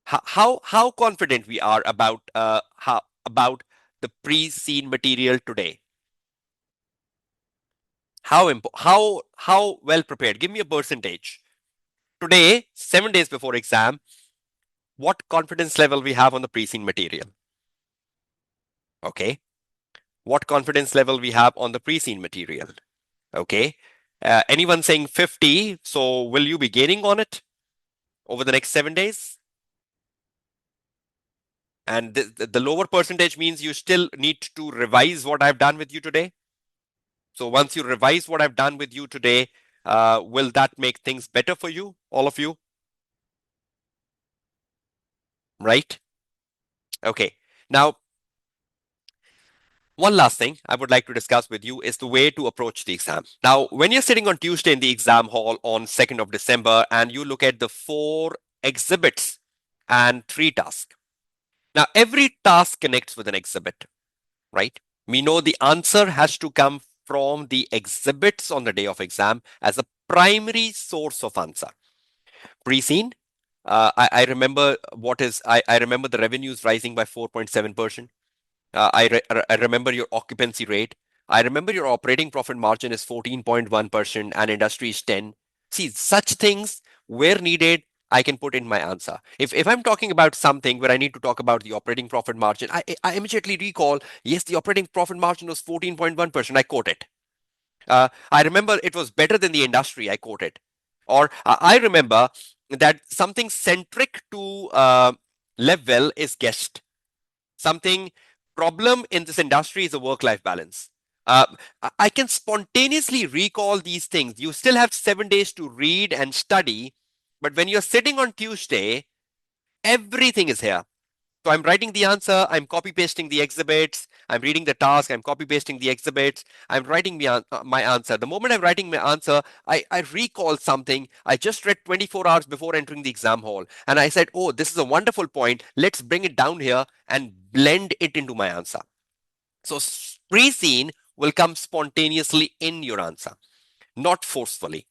How confident we are about how about the pre-seen material today? How well prepared? Give me a percentage. Today, 7 days before exam, what confidence level we have on the pre-seen material? Okay. What confidence level we have on the pre-seen material? Okay. Anyone saying 50? So will you be gaining on it over the next 7 days? And the lower percentage means you still need to revise what I've done with you today. So once you revise what I've done with you today, will that make things better for you, all of you? Right? Okay. Now, one last thing I would like to discuss with you is the way to approach the exam. Now, when you're sitting on Tuesday in the exam hall on 2nd of December and you look at the 4 exhibits and 3 tasks. Now, every task connects with an exhibit, right? We know the answer has to come from the exhibits on the day of exam as a primary source of answer. Pre-seen, I remember I remember the revenues rising by 4.7%. I remember your occupancy rate. I remember your operating profit margin is 14.1% and industry is 10. See, such things where needed, I can put in my answer. If I'm talking about something where I need to talk about the operating profit margin, I immediately recall, yes, the operating profit margin was 14.1%. I quote it. I remember it was better than the industry. I quoted, or I remember that something centric to Levwell is guest. Something problem in this industry is a work-life balance. Uh, I can spontaneously recall these things. You still have 7 days to read and study, but when you're sitting on Tuesday, everything is here. So I'm writing the answer, I'm copy pasting the exhibits, I'm reading the task, I'm copy pasting the exhibits, I'm writing my answer. The moment I'm writing my answer, I recall something I just read 24 hours before entering the exam hall. And I said, oh, this is a wonderful point. Let's bring it down here and blend it into my answer. So pre-seen will come spontaneously in your answer, not forcefully.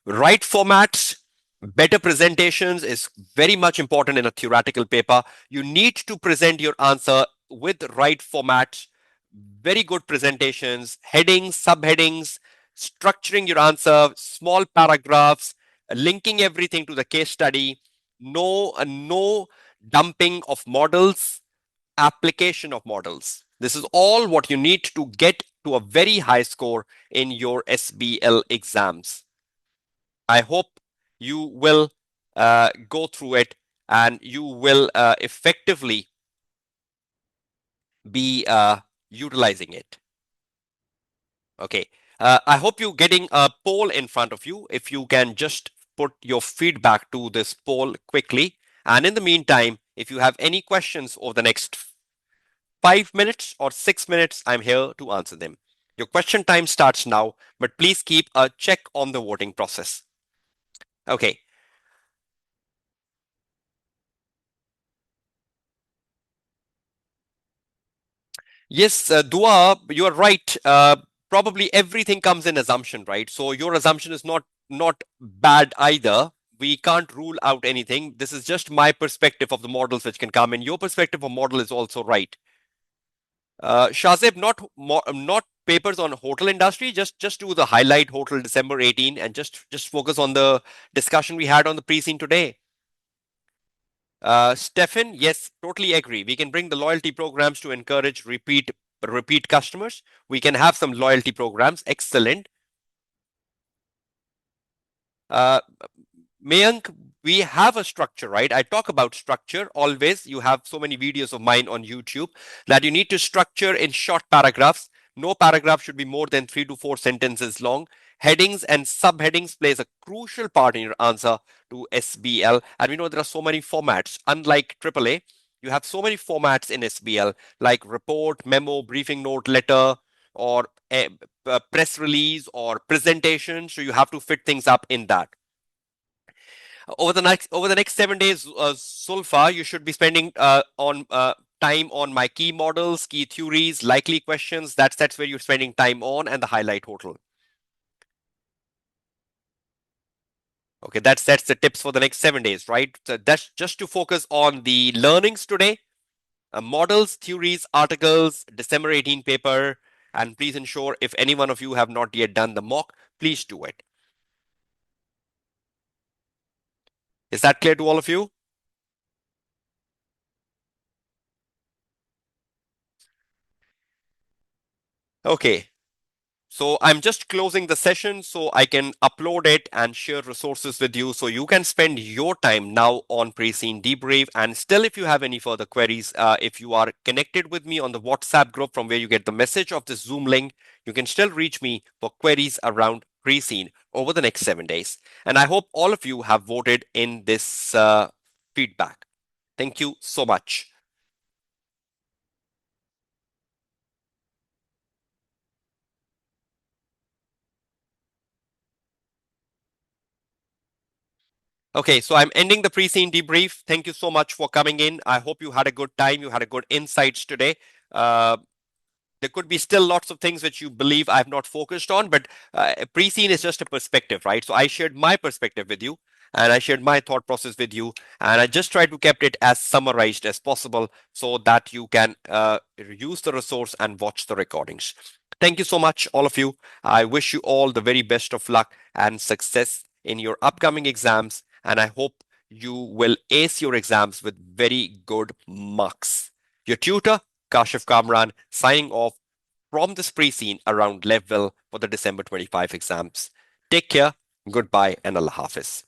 Right formats, better presentations is very much important in a theoretical paper. You need to present your answer with right formats, very good presentations, headings, subheadings, structuring your answer, small paragraphs, linking everything to the case study, no dumping of models, application of models. This is all what you need to get to a very high score in your SBL exams. I hope you will go through it and you will effectively be utilizing it. Okay. I hope you're getting a poll in front of you. If you can just put your feedback to this poll quickly. And in the meantime, if you have any questions over the next 5 minutes or 6 minutes, I'm here to answer them. Your question time starts now, but please keep a check on the voting process. Okay. Yes, Dua, you are right. Probably everything comes in assumption, right? So your assumption is not bad either. We can't rule out anything. This is just my perspective of the models which can come in. Your perspective of model is also right. Shazib, not papers on hotel industry. Just do the highlight hotel December 18 and just focus on the discussion we had on the pre-scene today. Stefan, yes, totally agree. We can bring the loyalty programs to encourage repeat customers. We can have some loyalty programs. Excellent. Uh, Mayank, we have a structure, right? I talk about structure always. You have so many videos of mine on YouTube that you need to structure in short paragraphs. No paragraph should be more than 3 to 4 sentences long. Headings and subheadings plays a crucial part in your answer to SBL. And we know there are so many formats. Unlike AAA, you have so many formats in SBL like report, memo, briefing note, letter, or a press release or presentation. So you have to fit things up in that. Over the next 7 days, Sulfa, you should be spending on time on my key models, key theories, likely questions. That's where you're spending time on, and the highlight total. Okay, that's the tips for the next 7 days, right? So that's just to focus on the learnings today, models, theories, articles, December 18 paper, and please ensure if any one of you have not yet done the mock, please do it. Is that clear to all of you? Okay. So I'm just closing the session so I can upload it and share resources with you so you can spend your time now on pre-scene debrief. And still, if you have any further queries, if you are connected with me on the WhatsApp group from where you get the message of this Zoom link, you can still reach me for queries around pre-scene over the next 7 days. And I hope all of you have voted in this feedback. Thank you so much. Okay, so I'm ending the pre-scene debrief. Thank you so much for coming in. I hope you had a good time. You had a good insights today. Uh, there could be still lots of things which you believe I've not focused on, but pre-scene is just a perspective, right? So I shared my perspective with you, and I shared my thought process with you, and I just tried to kept it as summarized as possible so that you can use the resource and watch the recordings. Thank you so much, all of you. I wish you all the very best of luck and success in your upcoming exams, and I hope you will ace your exams with very good marks. Your tutor, Kashif Kamran, signing off from this pre-scene around Levwell for the December 25 exams. Take care, goodbye, and Allah Hafiz.